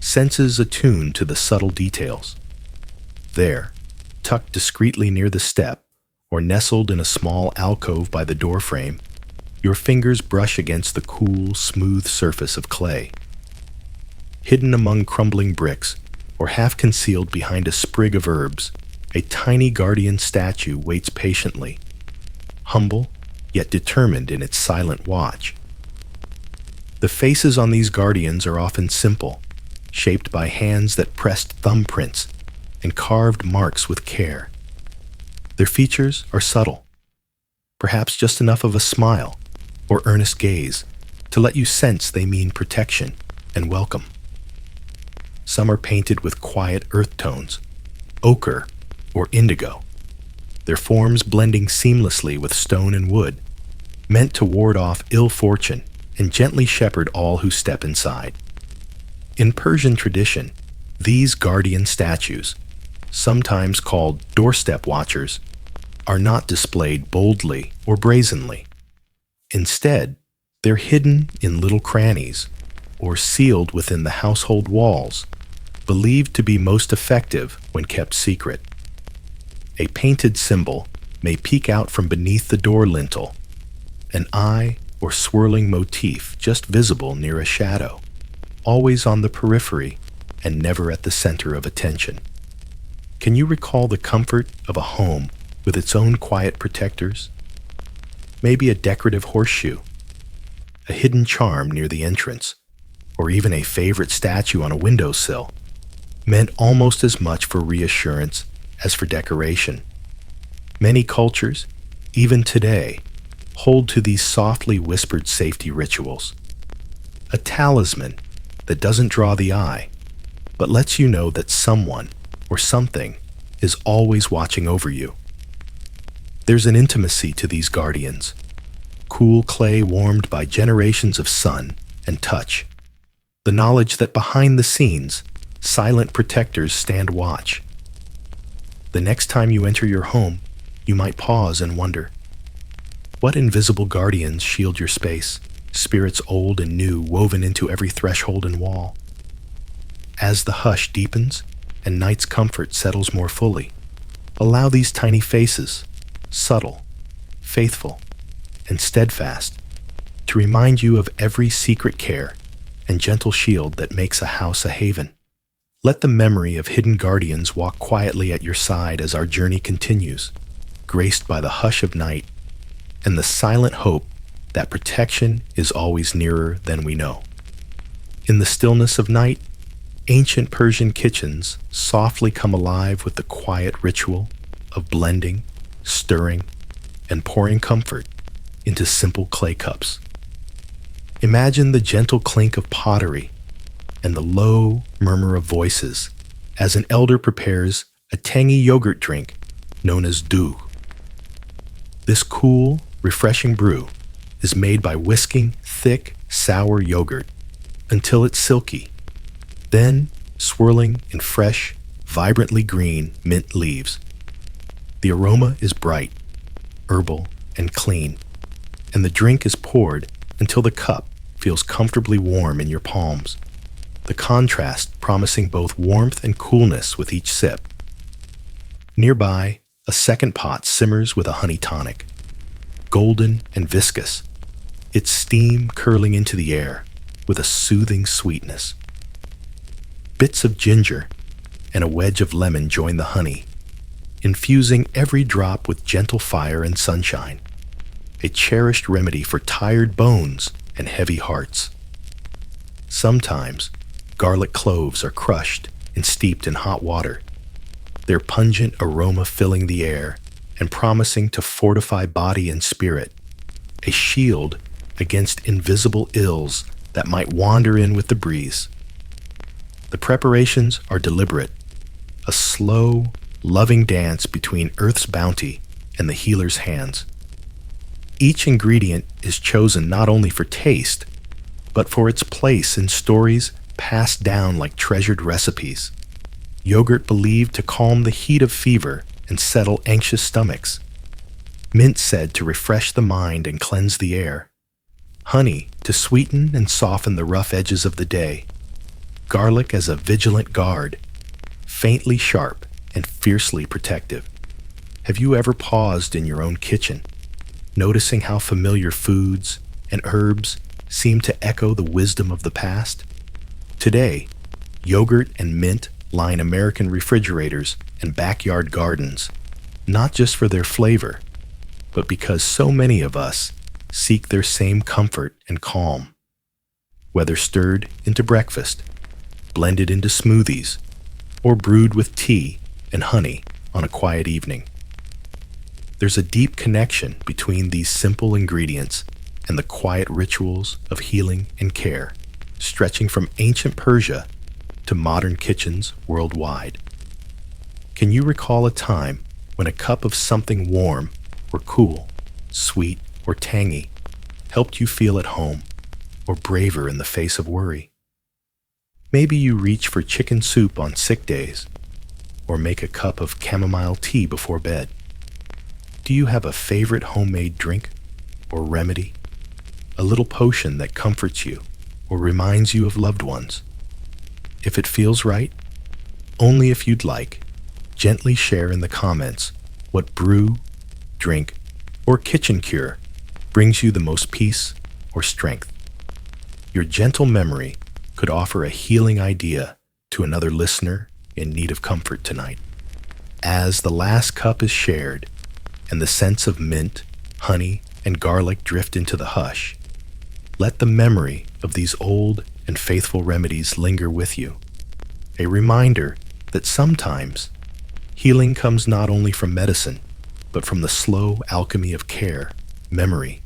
senses attuned to the subtle details. There, tucked discreetly near the step, or nestled in a small alcove by the doorframe, your fingers brush against the cool, smooth surface of clay. Hidden among crumbling bricks, or half concealed behind a sprig of herbs, a tiny guardian statue waits patiently, humble yet determined in its silent watch. The faces on these guardians are often simple, shaped by hands that pressed thumbprints and carved marks with care. Their features are subtle, perhaps just enough of a smile or earnest gaze to let you sense they mean protection and welcome. Some are painted with quiet earth tones, ochre or indigo, their forms blending seamlessly with stone and wood, meant to ward off ill fortune and gently shepherd all who step inside. In Persian tradition, these guardian statues, sometimes called doorstep watchers, are not displayed boldly or brazenly. Instead, they're hidden in little crannies or sealed within the household walls, believed to be most effective when kept secret. A painted symbol may peek out from beneath the door lintel, an eye or swirling motif just visible near a shadow, always on the periphery and never at the center of attention. Can you recall the comfort of a home with its own quiet protectors? Maybe a decorative horseshoe, a hidden charm near the entrance, or even a favorite statue on a windowsill, meant almost as much for reassurance as for decoration. Many cultures, even today, hold to these softly whispered safety rituals. A talisman that doesn't draw the eye, but lets you know that someone or something is always watching over you. There's an intimacy to these guardians, cool clay warmed by generations of sun and touch, the knowledge that behind the scenes, silent protectors stand watch. The next time you enter your home, you might pause and wonder, what invisible guardians shield your space, spirits old and new woven into every threshold and wall? As the hush deepens and night's comfort settles more fully, allow these tiny faces, subtle, faithful, and steadfast, to remind you of every secret care and gentle shield that makes a house a haven. Let the memory of hidden guardians walk quietly at your side as our journey continues, graced by the hush of night and the silent hope that protection is always nearer than we know. In the stillness of night, ancient Persian kitchens softly come alive with the quiet ritual of blending, stirring, and pouring comfort into simple clay cups. Imagine the gentle clink of pottery and the low murmur of voices as an elder prepares a tangy yogurt drink known as doogh. This cool, refreshing brew is made by whisking thick, sour yogurt until it's silky, then swirling in fresh, vibrantly green mint leaves. The aroma is bright, herbal, and clean, and the drink is poured until the cup feels comfortably warm in your palms, the contrast promising both warmth and coolness with each sip. Nearby, a second pot simmers with a honey tonic, golden and viscous, its steam curling into the air with a soothing sweetness. Bits of ginger and a wedge of lemon join the honey, infusing every drop with gentle fire and sunshine, a cherished remedy for tired bones and heavy hearts. Sometimes, garlic cloves are crushed and steeped in hot water, their pungent aroma filling the air and promising to fortify body and spirit, a shield against invisible ills that might wander in with the breeze. The preparations are deliberate, a slow, loving dance between Earth's bounty and the healer's hands. Each ingredient is chosen not only for taste, but for its place in stories passed down like treasured recipes. Yogurt believed to calm the heat of fever and settle anxious stomachs. Mint said to refresh the mind and cleanse the air. Honey to sweeten and soften the rough edges of the day. Garlic as a vigilant guard, faintly sharp and fiercely protective. Have you ever paused in your own kitchen, noticing how familiar foods and herbs seem to echo the wisdom of the past? Today, yogurt and mint line American refrigerators and backyard gardens, not just for their flavor, but because so many of us seek their same comfort and calm. Whether stirred into breakfast, blended into smoothies, or brewed with tea and honey on a quiet evening. There's a deep connection between these simple ingredients and the quiet rituals of healing and care, stretching from ancient Persia to modern kitchens worldwide. Can you recall a time when a cup of something warm or cool, sweet or tangy, helped you feel at home or braver in the face of worry? Maybe you reach for chicken soup on sick days, or make a cup of chamomile tea before bed. Do you have a favorite homemade drink or remedy? A little potion that comforts you or reminds you of loved ones? If it feels right, only if you'd like, gently share in the comments what brew, drink, or kitchen cure brings you the most peace or strength. Your gentle memory could offer a healing idea to another listener in need of comfort tonight. As the last cup is shared and the scents of mint, honey, and garlic drift into the hush, let the memory of these old and faithful remedies linger with you. A reminder that sometimes healing comes not only from medicine, but from the slow alchemy of care, memory,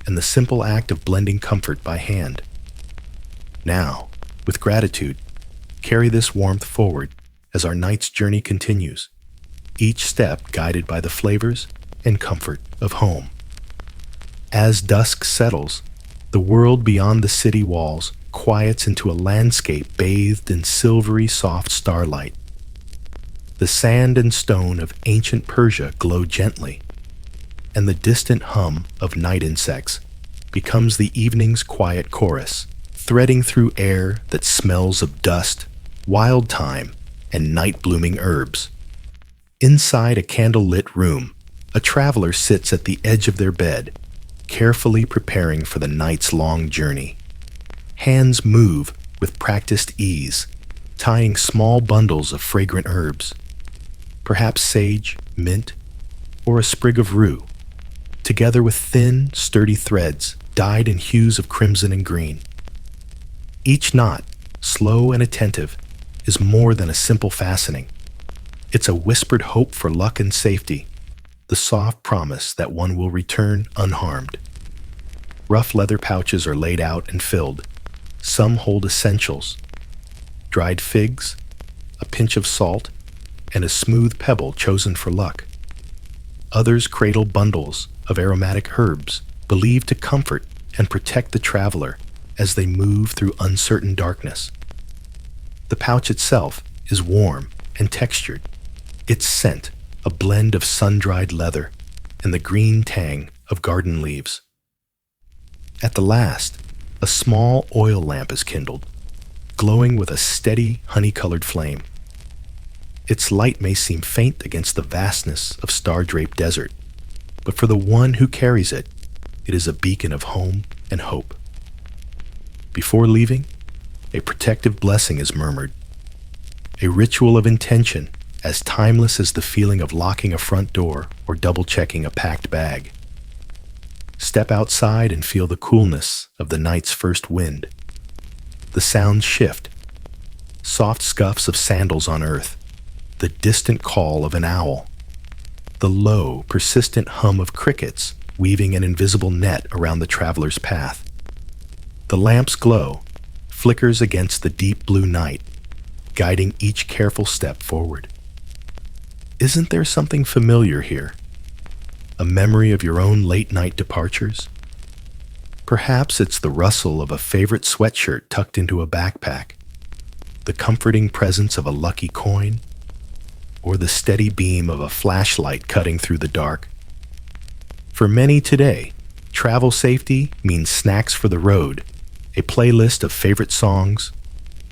and the simple act of blending comfort by hand. Now, with gratitude, carry this warmth forward as our night's journey continues, each step guided by the flavors and comfort of home. As dusk settles, the world beyond the city walls quiets into a landscape bathed in silvery soft starlight. The sand and stone of ancient Persia glow gently, and the distant hum of night insects becomes the evening's quiet chorus, threading through air that smells of dust, wild thyme, and night-blooming herbs. Inside a candle-lit room, a traveler sits at the edge of their bed, carefully preparing for the night's long journey. Hands move with practiced ease, tying small bundles of fragrant herbs, perhaps sage, mint, or a sprig of rue, together with thin, sturdy threads dyed in hues of crimson and green. Each knot, slow and attentive, is more than a simple fastening. It's a whispered hope for luck and safety, the soft promise that one will return unharmed. Rough leather pouches are laid out and filled. Some hold essentials: dried figs, a pinch of salt, and a smooth pebble chosen for luck. Others cradle bundles of aromatic herbs believed to comfort and protect the traveler as they move through uncertain darkness. The pouch itself is warm and textured, its scent a blend of sun-dried leather and the green tang of garden leaves. At the last, a small oil lamp is kindled, glowing with a steady, honey-colored flame. Its light may seem faint against the vastness of star-draped desert, but for the one who carries it, it is a beacon of home and hope. Before leaving, a protective blessing is murmured, a ritual of intention as timeless as the feeling of locking a front door or double-checking a packed bag. Step outside and feel the coolness of the night's first wind. The sounds shift, soft scuffs of sandals on earth, the distant call of an owl, the low, persistent hum of crickets weaving an invisible net around the traveler's path. The lamp's glow flickers against the deep blue night, guiding each careful step forward. Isn't there something familiar here? A memory of your own late-night departures? Perhaps it's the rustle of a favorite sweatshirt tucked into a backpack, the comforting presence of a lucky coin, or the steady beam of a flashlight cutting through the dark. For many today, travel safety means snacks for the road, a playlist of favorite songs,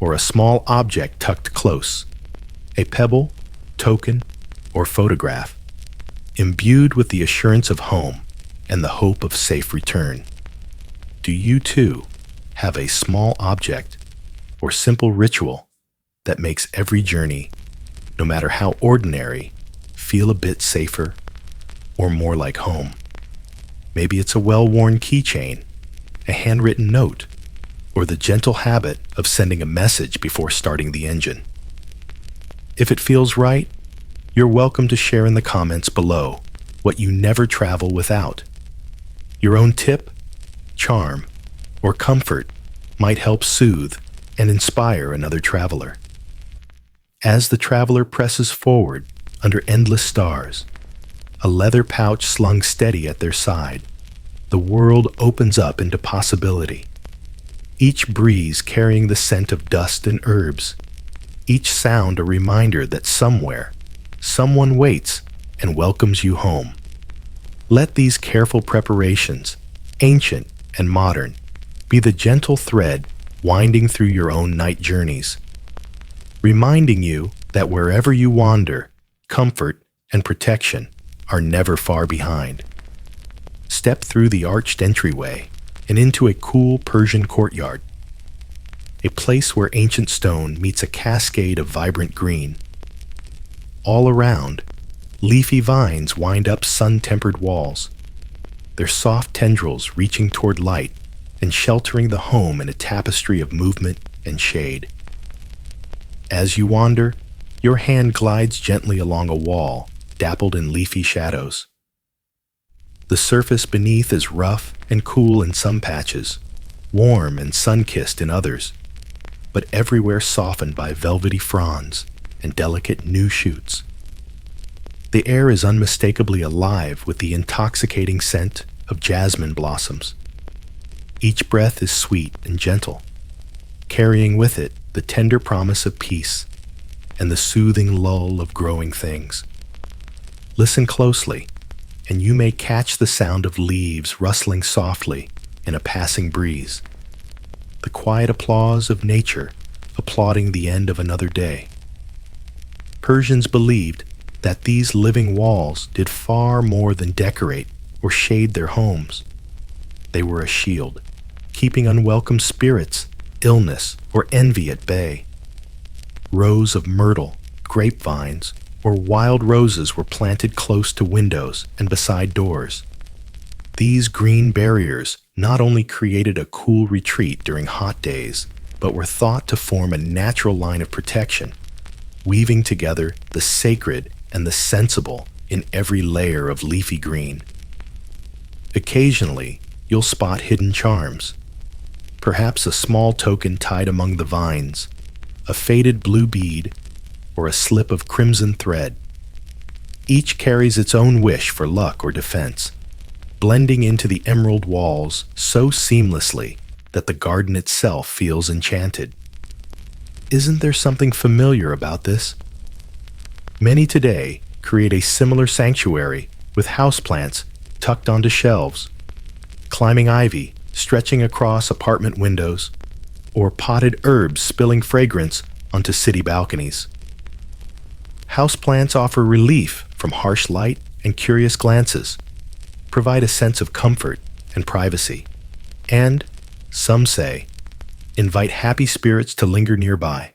or a small object tucked close, a pebble, token, or photograph, imbued with the assurance of home and the hope of safe return. Do you too have a small object or simple ritual that makes every journey, no matter how ordinary, feel a bit safer or more like home? Maybe it's a well-worn keychain, a handwritten note, or the gentle habit of sending a message before starting the engine. If it feels right, you're welcome to share in the comments below what you never travel without. Your own tip, charm, or comfort might help soothe and inspire another traveler. As the traveler presses forward under endless stars, a leather pouch slung steady at their side, the world opens up into possibility. Each breeze carrying the scent of dust and herbs, each sound a reminder that somewhere, someone waits and welcomes you home. Let these careful preparations, ancient and modern, be the gentle thread winding through your own night journeys, reminding you that wherever you wander, comfort and protection are never far behind. Step through the arched entryway and into a cool Persian courtyard, a place where ancient stone meets a cascade of vibrant green. All around, leafy vines wind up sun-tempered walls, their soft tendrils reaching toward light and sheltering the home in a tapestry of movement and shade. As you wander, your hand glides gently along a wall dappled in leafy shadows. The surface beneath is rough and cool in some patches, warm and sun-kissed in others, but everywhere softened by velvety fronds and delicate new shoots. The air is unmistakably alive with the intoxicating scent of jasmine blossoms. Each breath is sweet and gentle, carrying with it the tender promise of peace and the soothing lull of growing things. Listen closely, and you may catch the sound of leaves rustling softly in a passing breeze, the quiet applause of nature applauding the end of another day. Persians believed that these living walls did far more than decorate or shade their homes. They were a shield, keeping unwelcome spirits, illness, or envy at bay. Rows of myrtle, grapevines, or wild roses were planted close to windows and beside doors. These green barriers not only created a cool retreat during hot days, but were thought to form a natural line of protection, weaving together the sacred and the sensible in every layer of leafy green. Occasionally, you'll spot hidden charms, perhaps a small token tied among the vines, a faded blue bead, or a slip of crimson thread. Each carries its own wish for luck or defense, blending into the emerald walls so seamlessly that the garden itself feels enchanted. Isn't there something familiar about this? Many today create a similar sanctuary with houseplants tucked onto shelves, climbing ivy stretching across apartment windows, or potted herbs spilling fragrance onto city balconies. Houseplants offer relief from harsh light and curious glances, provide a sense of comfort and privacy, and, some say, invite happy spirits to linger nearby.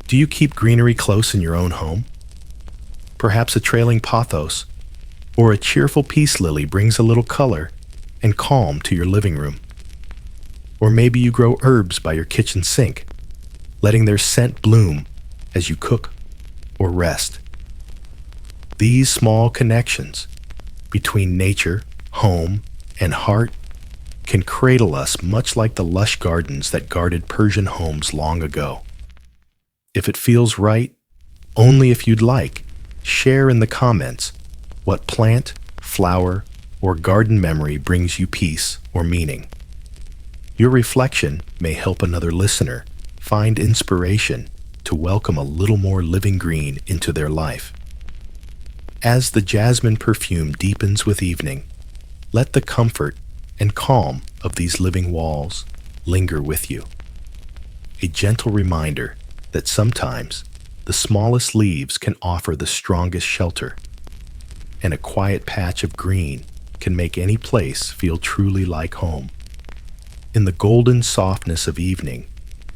Do you keep greenery close in your own home? Perhaps a trailing pothos or a cheerful peace lily brings a little color and calm to your living room. Or maybe you grow herbs by your kitchen sink, letting their scent bloom as you cook or rest. These small connections between nature, home, and heart can cradle us much like the lush gardens that guarded Persian homes long ago. If it feels right, only if you'd like, share in the comments what plant, flower, or garden memory brings you peace or meaning. Your reflection may help another listener find inspiration to welcome a little more living green into their life. As the jasmine perfume deepens with evening, let the comfort and calm of these living walls linger with you. A gentle reminder that sometimes the smallest leaves can offer the strongest shelter, and a quiet patch of green can make any place feel truly like home. In the golden softness of evening,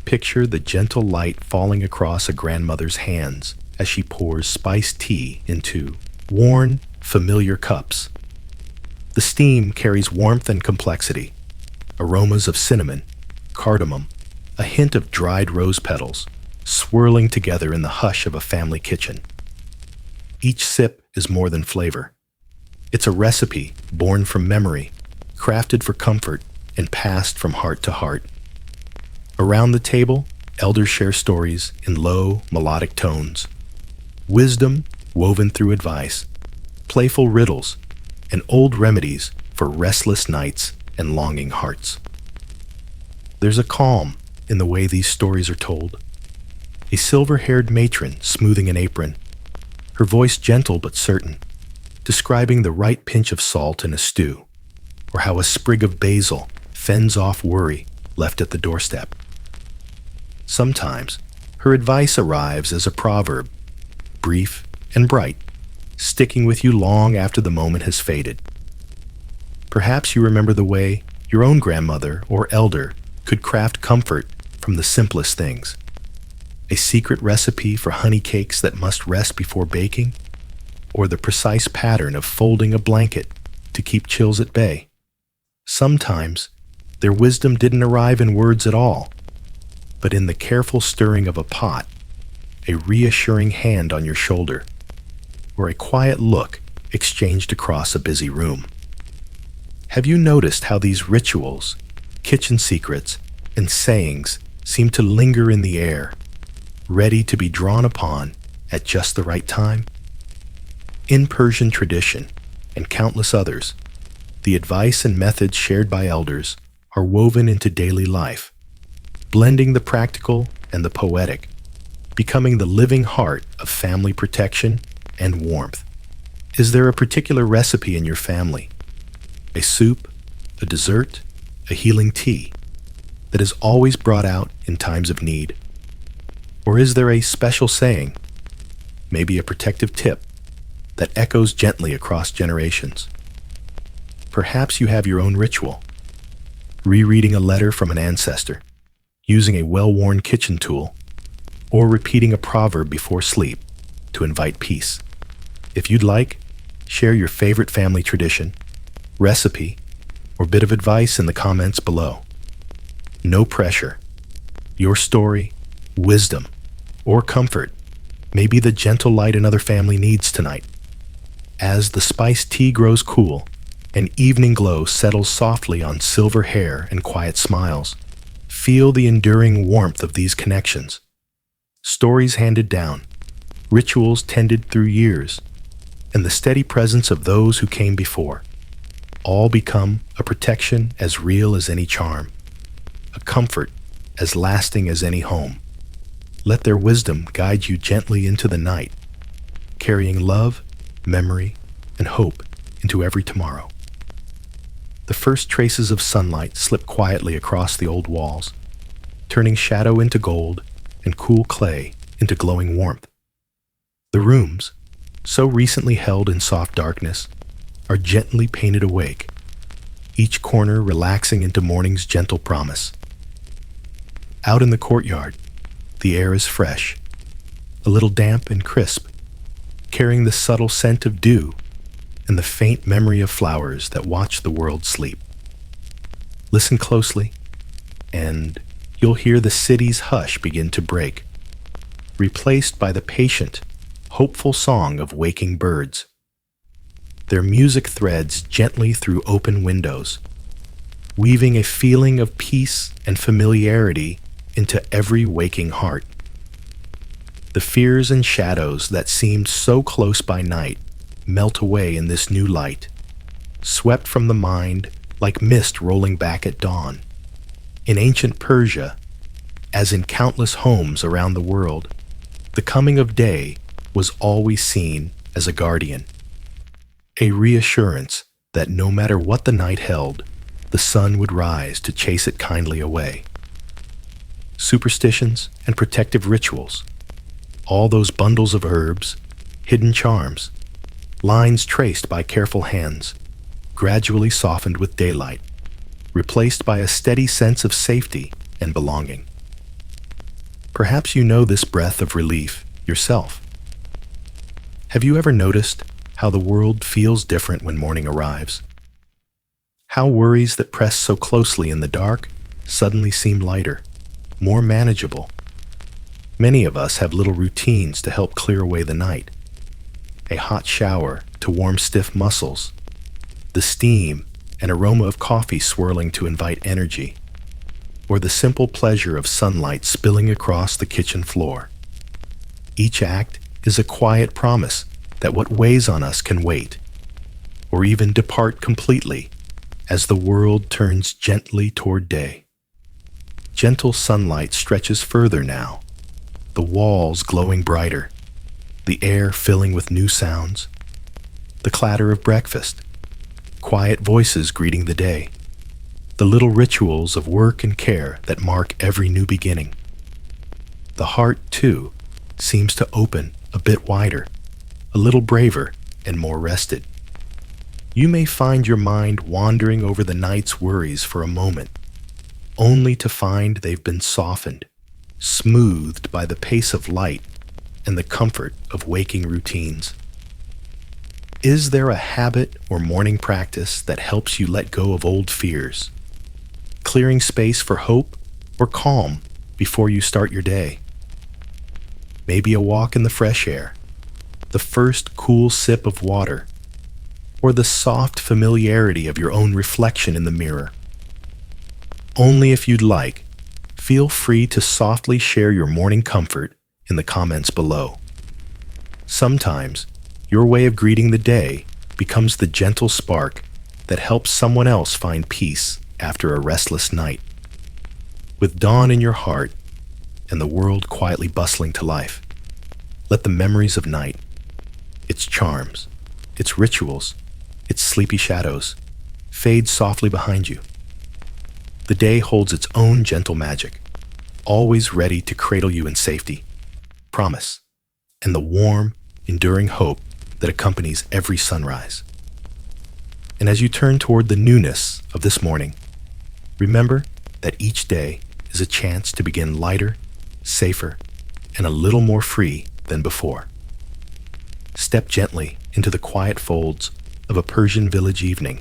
picture the gentle light falling across a grandmother's hands as she pours spiced tea into worn, familiar cups. The steam carries warmth and complexity, aromas of cinnamon, cardamom, a hint of dried rose petals, swirling together in the hush of a family kitchen. Each sip is more than flavor. It's a recipe born from memory, crafted for comfort and passed from heart to heart. Around the table, elders share stories in low, melodic tones. Wisdom woven through advice, playful riddles, and old remedies for restless nights and longing hearts. There's a calm in the way these stories are told. A silver-haired matron smoothing an apron, her voice gentle but certain, describing the right pinch of salt in a stew, or how a sprig of basil fends off worry left at the doorstep. Sometimes, her advice arrives as a proverb, brief and bright, sticking with you long after the moment has faded. Perhaps you remember the way your own grandmother or elder could craft comfort from the simplest things. A secret recipe for honey cakes that must rest before baking, or the precise pattern of folding a blanket to keep chills at bay. Sometimes, their wisdom didn't arrive in words at all, but in the careful stirring of a pot, a reassuring hand on your shoulder, or a quiet look exchanged across a busy room. Have you noticed how these rituals, kitchen secrets, and sayings seem to linger in the air, ready to be drawn upon at just the right time? In Persian tradition, and countless others, the advice and methods shared by elders are woven into daily life, blending the practical and the poetic, becoming the living heart of family protection and warmth. Is there a particular recipe in your family, a soup, a dessert, a healing tea, that is always brought out in times of need? Or is there a special saying, maybe a protective tip, that echoes gently across generations? Perhaps you have your own ritual, rereading a letter from an ancestor, using a well-worn kitchen tool, or repeating a proverb before sleep to invite peace. If you'd like, share your favorite family tradition, recipe, or bit of advice in the comments below. No pressure. Your story, wisdom, or comfort may be the gentle light another family needs tonight. As the spiced tea grows cool, an evening glow settles softly on silver hair and quiet smiles. Feel the enduring warmth of these connections. Stories handed down, rituals tended through years, and the steady presence of those who came before, all become a protection as real as any charm, a comfort as lasting as any home. Let their wisdom guide you gently into the night, carrying love, memory, and hope into every tomorrow. The first traces of sunlight slip quietly across the old walls, turning shadow into gold and cool clay into glowing warmth. The rooms, so recently held in soft darkness, are gently painted awake, each corner relaxing into morning's gentle promise. Out in the courtyard, the air is fresh, a little damp and crisp, carrying the subtle scent of dew and the faint memory of flowers that watch the world sleep. Listen closely, and you'll hear the city's hush begin to break, replaced by the patient, hopeful song of waking birds. Their music threads gently through open windows, weaving a feeling of peace and familiarity into every waking heart. The fears and shadows that seemed so close by night melt away in this new light, swept from the mind like mist rolling back at dawn. In ancient Persia, as in countless homes around the world, the coming of day was always seen as a guardian, a reassurance that no matter what the night held, the sun would rise to chase it kindly away. Superstitions and protective rituals, all those bundles of herbs, hidden charms, lines traced by careful hands, gradually softened with daylight, replaced by a steady sense of safety and belonging. Perhaps you know this breath of relief yourself. Have you ever noticed how the world feels different when morning arrives? How worries that press so closely in the dark suddenly seem lighter, more manageable. Many of us have little routines to help clear away the night. A hot shower to warm stiff muscles, the steam an aroma of coffee swirling to invite energy, or the simple pleasure of sunlight spilling across the kitchen floor. Each act is a quiet promise that what weighs on us can wait, or even depart completely as the world turns gently toward day. Gentle sunlight stretches further now, the walls glowing brighter, the air filling with new sounds, the clatter of breakfast, quiet voices greeting the day, the little rituals of work and care that mark every new beginning. The heart, too, seems to open a bit wider, a little braver and more rested. You may find your mind wandering over the night's worries for a moment, only to find they've been softened, smoothed by the pace of light and the comfort of waking routines. Is there a habit or morning practice that helps you let go of old fears, clearing space for hope or calm before you start your day? Maybe a walk in the fresh air, the first cool sip of water, or the soft familiarity of your own reflection in the mirror. Only if you'd like, feel free to softly share your morning comfort in the comments below. Sometimes, your way of greeting the day becomes the gentle spark that helps someone else find peace after a restless night. With dawn in your heart and the world quietly bustling to life, let the memories of night, its charms, its rituals, its sleepy shadows, fade softly behind you. The day holds its own gentle magic, always ready to cradle you in safety, promise, and the warm, enduring hope that accompanies every sunrise. And as you turn toward the newness of this morning, remember that each day is a chance to begin lighter, safer, and a little more free than before. Step gently into the quiet folds of a Persian village evening,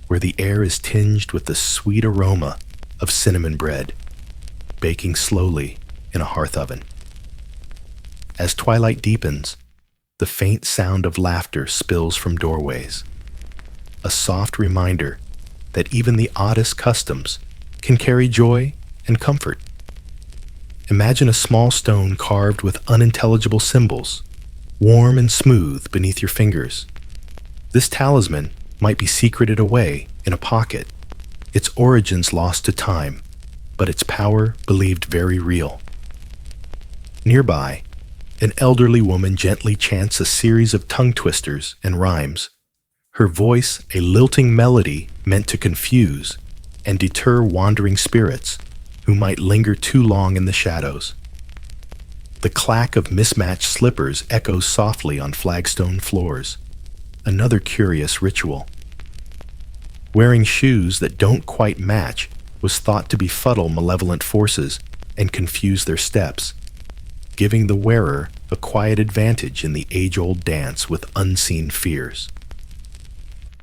where the air is tinged with the sweet aroma of cinnamon bread, baking slowly in a hearth oven. As twilight deepens, the faint sound of laughter spills from doorways, a soft reminder that even the oddest customs can carry joy and comfort. Imagine a small stone carved with unintelligible symbols, warm and smooth beneath your fingers. This talisman might be secreted away in a pocket, its origins lost to time, but its power believed very real. Nearby, an elderly woman gently chants a series of tongue twisters and rhymes, her voice a lilting melody meant to confuse and deter wandering spirits who might linger too long in the shadows. The clack of mismatched slippers echoes softly on flagstone floors, another curious ritual. Wearing shoes that don't quite match was thought to befuddle malevolent forces and confuse their steps, giving the wearer a quiet advantage in the age-old dance with unseen fears.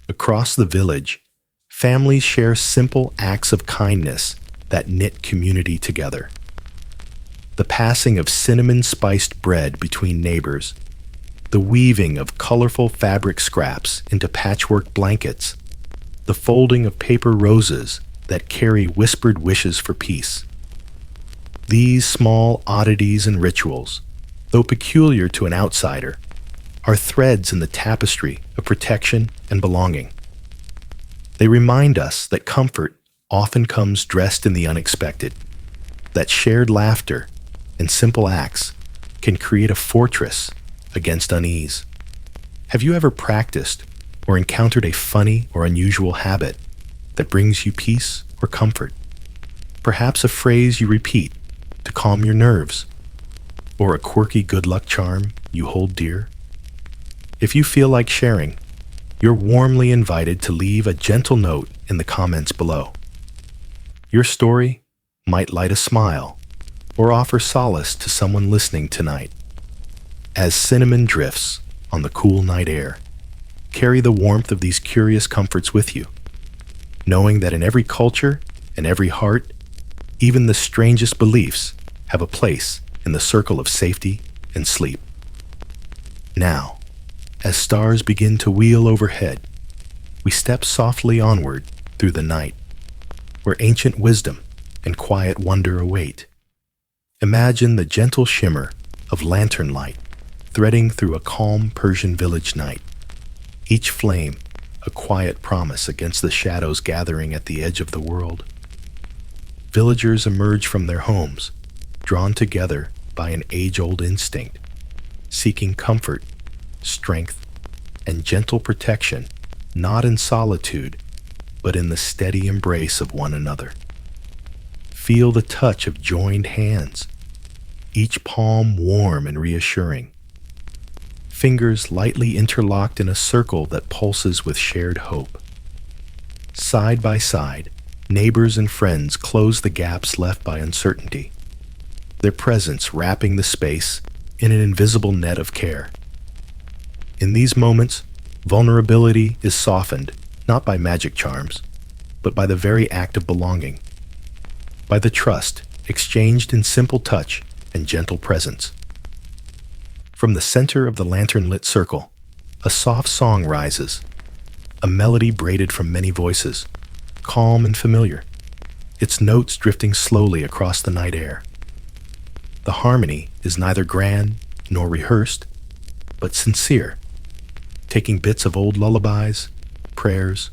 Across the village, families share simple acts of kindness that knit community together. The passing of cinnamon-spiced bread between neighbors, the weaving of colorful fabric scraps into patchwork blankets, the folding of paper roses that carry whispered wishes for peace. These small oddities and rituals, though peculiar to an outsider, are threads in the tapestry of protection and belonging. They remind us that comfort often comes dressed in the unexpected, that shared laughter and simple acts can create a fortress against unease. Have you ever practiced or encountered a funny or unusual habit that brings you peace or comfort? Perhaps a phrase you repeat to calm your nerves, or a quirky good luck charm you hold dear? If you feel like sharing, you're warmly invited to leave a gentle note in the comments below. Your story might light a smile or offer solace to someone listening tonight. As cinnamon drifts on the cool night air, carry the warmth of these curious comforts with you, knowing that in every culture and every heart, even the strangest beliefs have a place in the circle of safety and sleep. Now, as stars begin to wheel overhead, we step softly onward through the night, where ancient wisdom and quiet wonder await. Imagine the gentle shimmer of lantern light threading through a calm Persian village night, each flame a quiet promise against the shadows gathering at the edge of the world. Villagers emerge from their homes, drawn together by an age-old instinct, seeking comfort, strength, and gentle protection, not in solitude, but in the steady embrace of one another. Feel the touch of joined hands, each palm warm and reassuring. Fingers lightly interlocked in a circle that pulses with shared hope. Side by side, neighbors and friends close the gaps left by uncertainty, their presence wrapping the space in an invisible net of care. In these moments, vulnerability is softened not by magic charms, but by the very act of belonging, by the trust exchanged in simple touch and gentle presence. From the center of the lantern-lit circle, a soft song rises, a melody braided from many voices, calm and familiar, its notes drifting slowly across the night air. The harmony is neither grand nor rehearsed, but sincere, taking bits of old lullabies, prayers,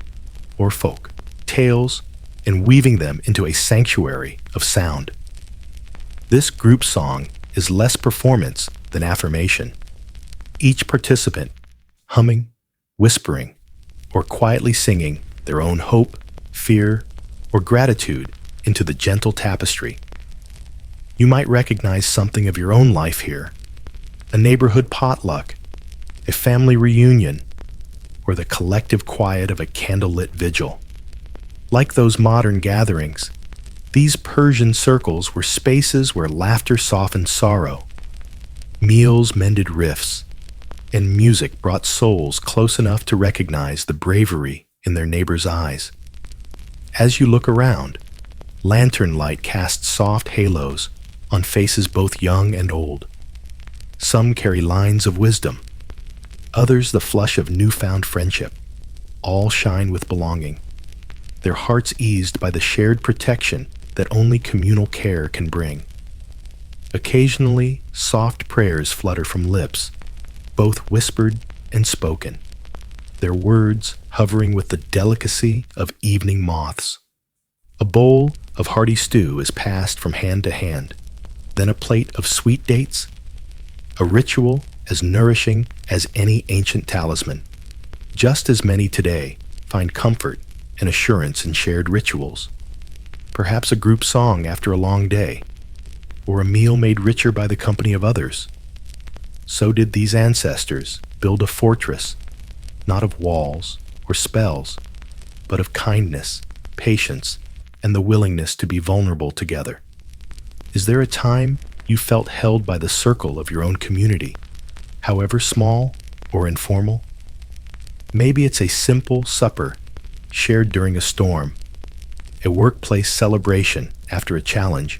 or folk tales and weaving them into a sanctuary of sound. This group song is less performance than affirmation. Each participant humming, whispering, or quietly singing their own hope, fear, or gratitude into the gentle tapestry. You might recognize something of your own life here: a neighborhood potluck, a family reunion, or the collective quiet of a candlelit vigil. Like those modern gatherings, these Persian circles were spaces where laughter softened sorrow, meals mended rifts, and music brought souls close enough to recognize the bravery in their neighbors' eyes. As you look around, lantern light casts soft halos on faces both young and old. Some carry lines of wisdom, others the flush of newfound friendship. All shine with belonging, their hearts eased by the shared protection that only communal care can bring. Occasionally, soft prayers flutter from lips, both whispered and spoken, their words hovering with the delicacy of evening moths. A bowl of hearty stew is passed from hand to hand, then a plate of sweet dates, a ritual as nourishing as any ancient talisman. Just as many today find comfort and assurance in shared rituals. Perhaps a group song after a long day, or a meal made richer by the company of others. So did these ancestors build a fortress, not of walls or spells, but of kindness, patience, and the willingness to be vulnerable together. Is there a time you felt held by the circle of your own community, however small or informal? Maybe it's a simple supper shared during a storm, a workplace celebration after a challenge,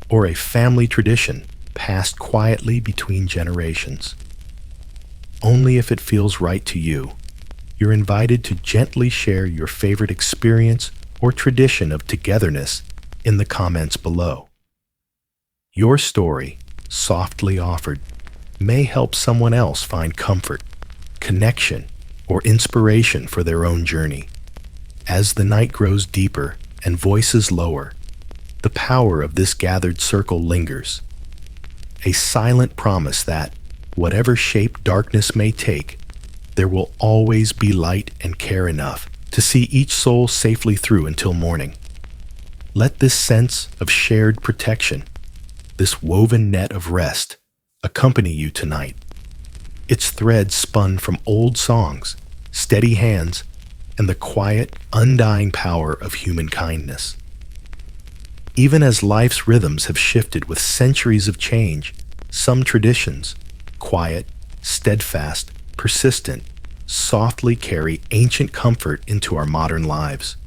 or a family tradition passed quietly between generations. Only if it feels right to you, you're invited to gently share your favorite experience or tradition of togetherness in the comments below. Your story, softly offered, may help someone else find comfort, connection, or inspiration for their own journey. As the night grows deeper and voices lower, the power of this gathered circle lingers. A silent promise that, whatever shape darkness may take, there will always be light and care enough to see each soul safely through until morning. Let this sense of shared protection, this woven net of rest, accompany you tonight. Its threads spun from old songs, steady hands, and the quiet, undying power of human kindness. Even as life's rhythms have shifted with centuries of change, some traditions, quiet, steadfast, persistent, softly carry ancient comfort into our modern lives.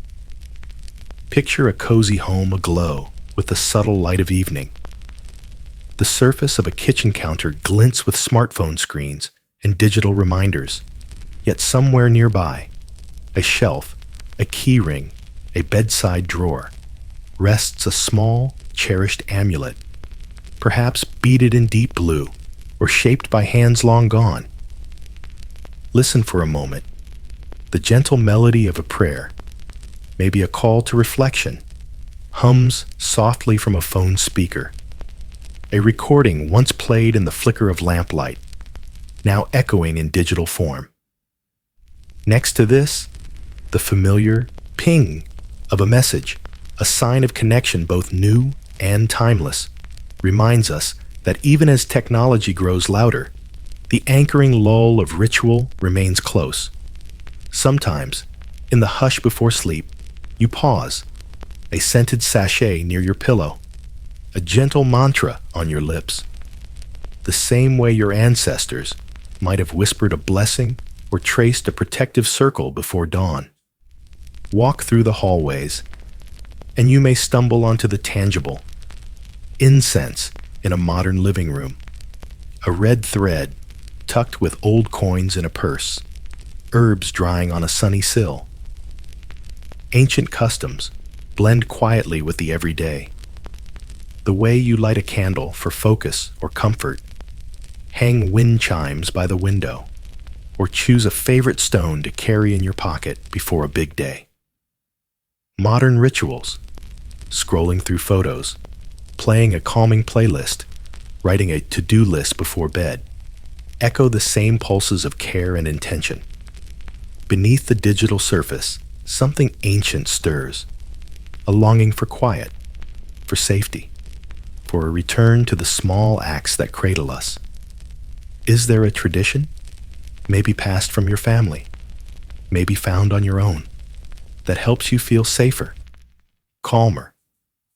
Picture a cozy home aglow with the subtle light of evening. The surface of a kitchen counter glints with smartphone screens and digital reminders, yet somewhere nearby, a shelf, a key ring, a bedside drawer, rests a small, cherished amulet, perhaps beaded in deep blue or shaped by hands long gone. Listen for a moment. The gentle melody of a prayer, maybe a call to reflection, hums softly from a phone speaker. A recording once played in the flicker of lamplight, now echoing in digital form. Next to this, the familiar ping of a message, a sign of connection both new and timeless, reminds us that even as technology grows louder, the anchoring lull of ritual remains close. Sometimes, in the hush before sleep, you pause, a scented sachet near your pillow, a gentle mantra on your lips. The same way your ancestors might have whispered a blessing or traced a protective circle before dawn. Walk through the hallways, and you may stumble onto the tangible. Incense in a modern living room, a red thread tucked with old coins in a purse, herbs drying on a sunny sill. Ancient customs blend quietly with the everyday. The way you light a candle for focus or comfort, hang wind chimes by the window, or choose a favorite stone to carry in your pocket before a big day. Modern rituals, scrolling through photos, playing a calming playlist, writing a to-do list before bed, echo the same pulses of care and intention. Beneath the digital surface, something ancient stirs, a longing for quiet, for safety, for a return to the small acts that cradle us. Is there a tradition, maybe passed from your family, maybe found on your own, that helps you feel safer, calmer,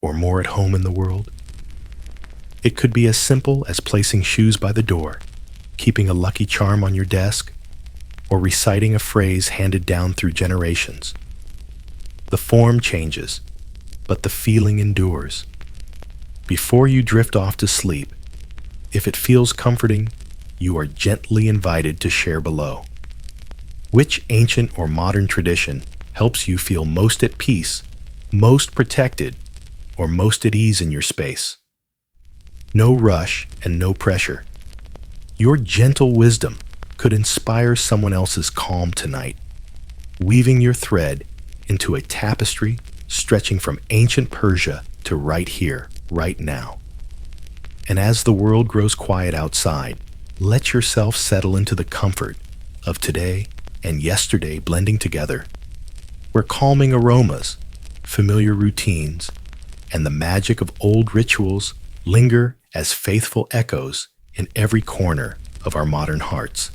or more at home in the world? It could be as simple as placing shoes by the door, keeping a lucky charm on your desk, or reciting a phrase handed down through generations. The form changes, but the feeling endures. Before you drift off to sleep, if it feels comforting, you are gently invited to share below. Which ancient or modern tradition helps you feel most at peace, most protected, or most at ease in your space? No rush and no pressure. Your gentle wisdom could inspire someone else's calm tonight, weaving your thread into a tapestry stretching from ancient Persia to right here, right now. And as the world grows quiet outside, let yourself settle into the comfort of today and yesterday blending together, where calming aromas, familiar routines, and the magic of old rituals linger as faithful echoes in every corner of our modern hearts.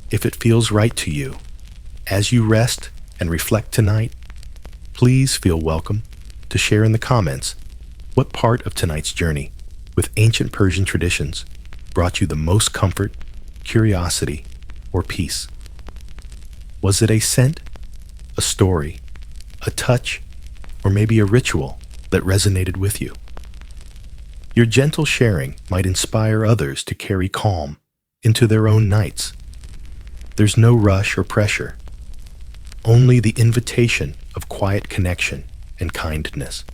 If it feels right to you, as you rest and reflect tonight, please feel welcome to share in the comments what part of tonight's journey with ancient Persian traditions brought you the most comfort, curiosity, or peace. Was it a scent, a story, a touch, or maybe a ritual that resonated with you? Your gentle sharing might inspire others to carry calm into their own nights. There's no rush or pressure, only the invitation of quiet connection and kindness.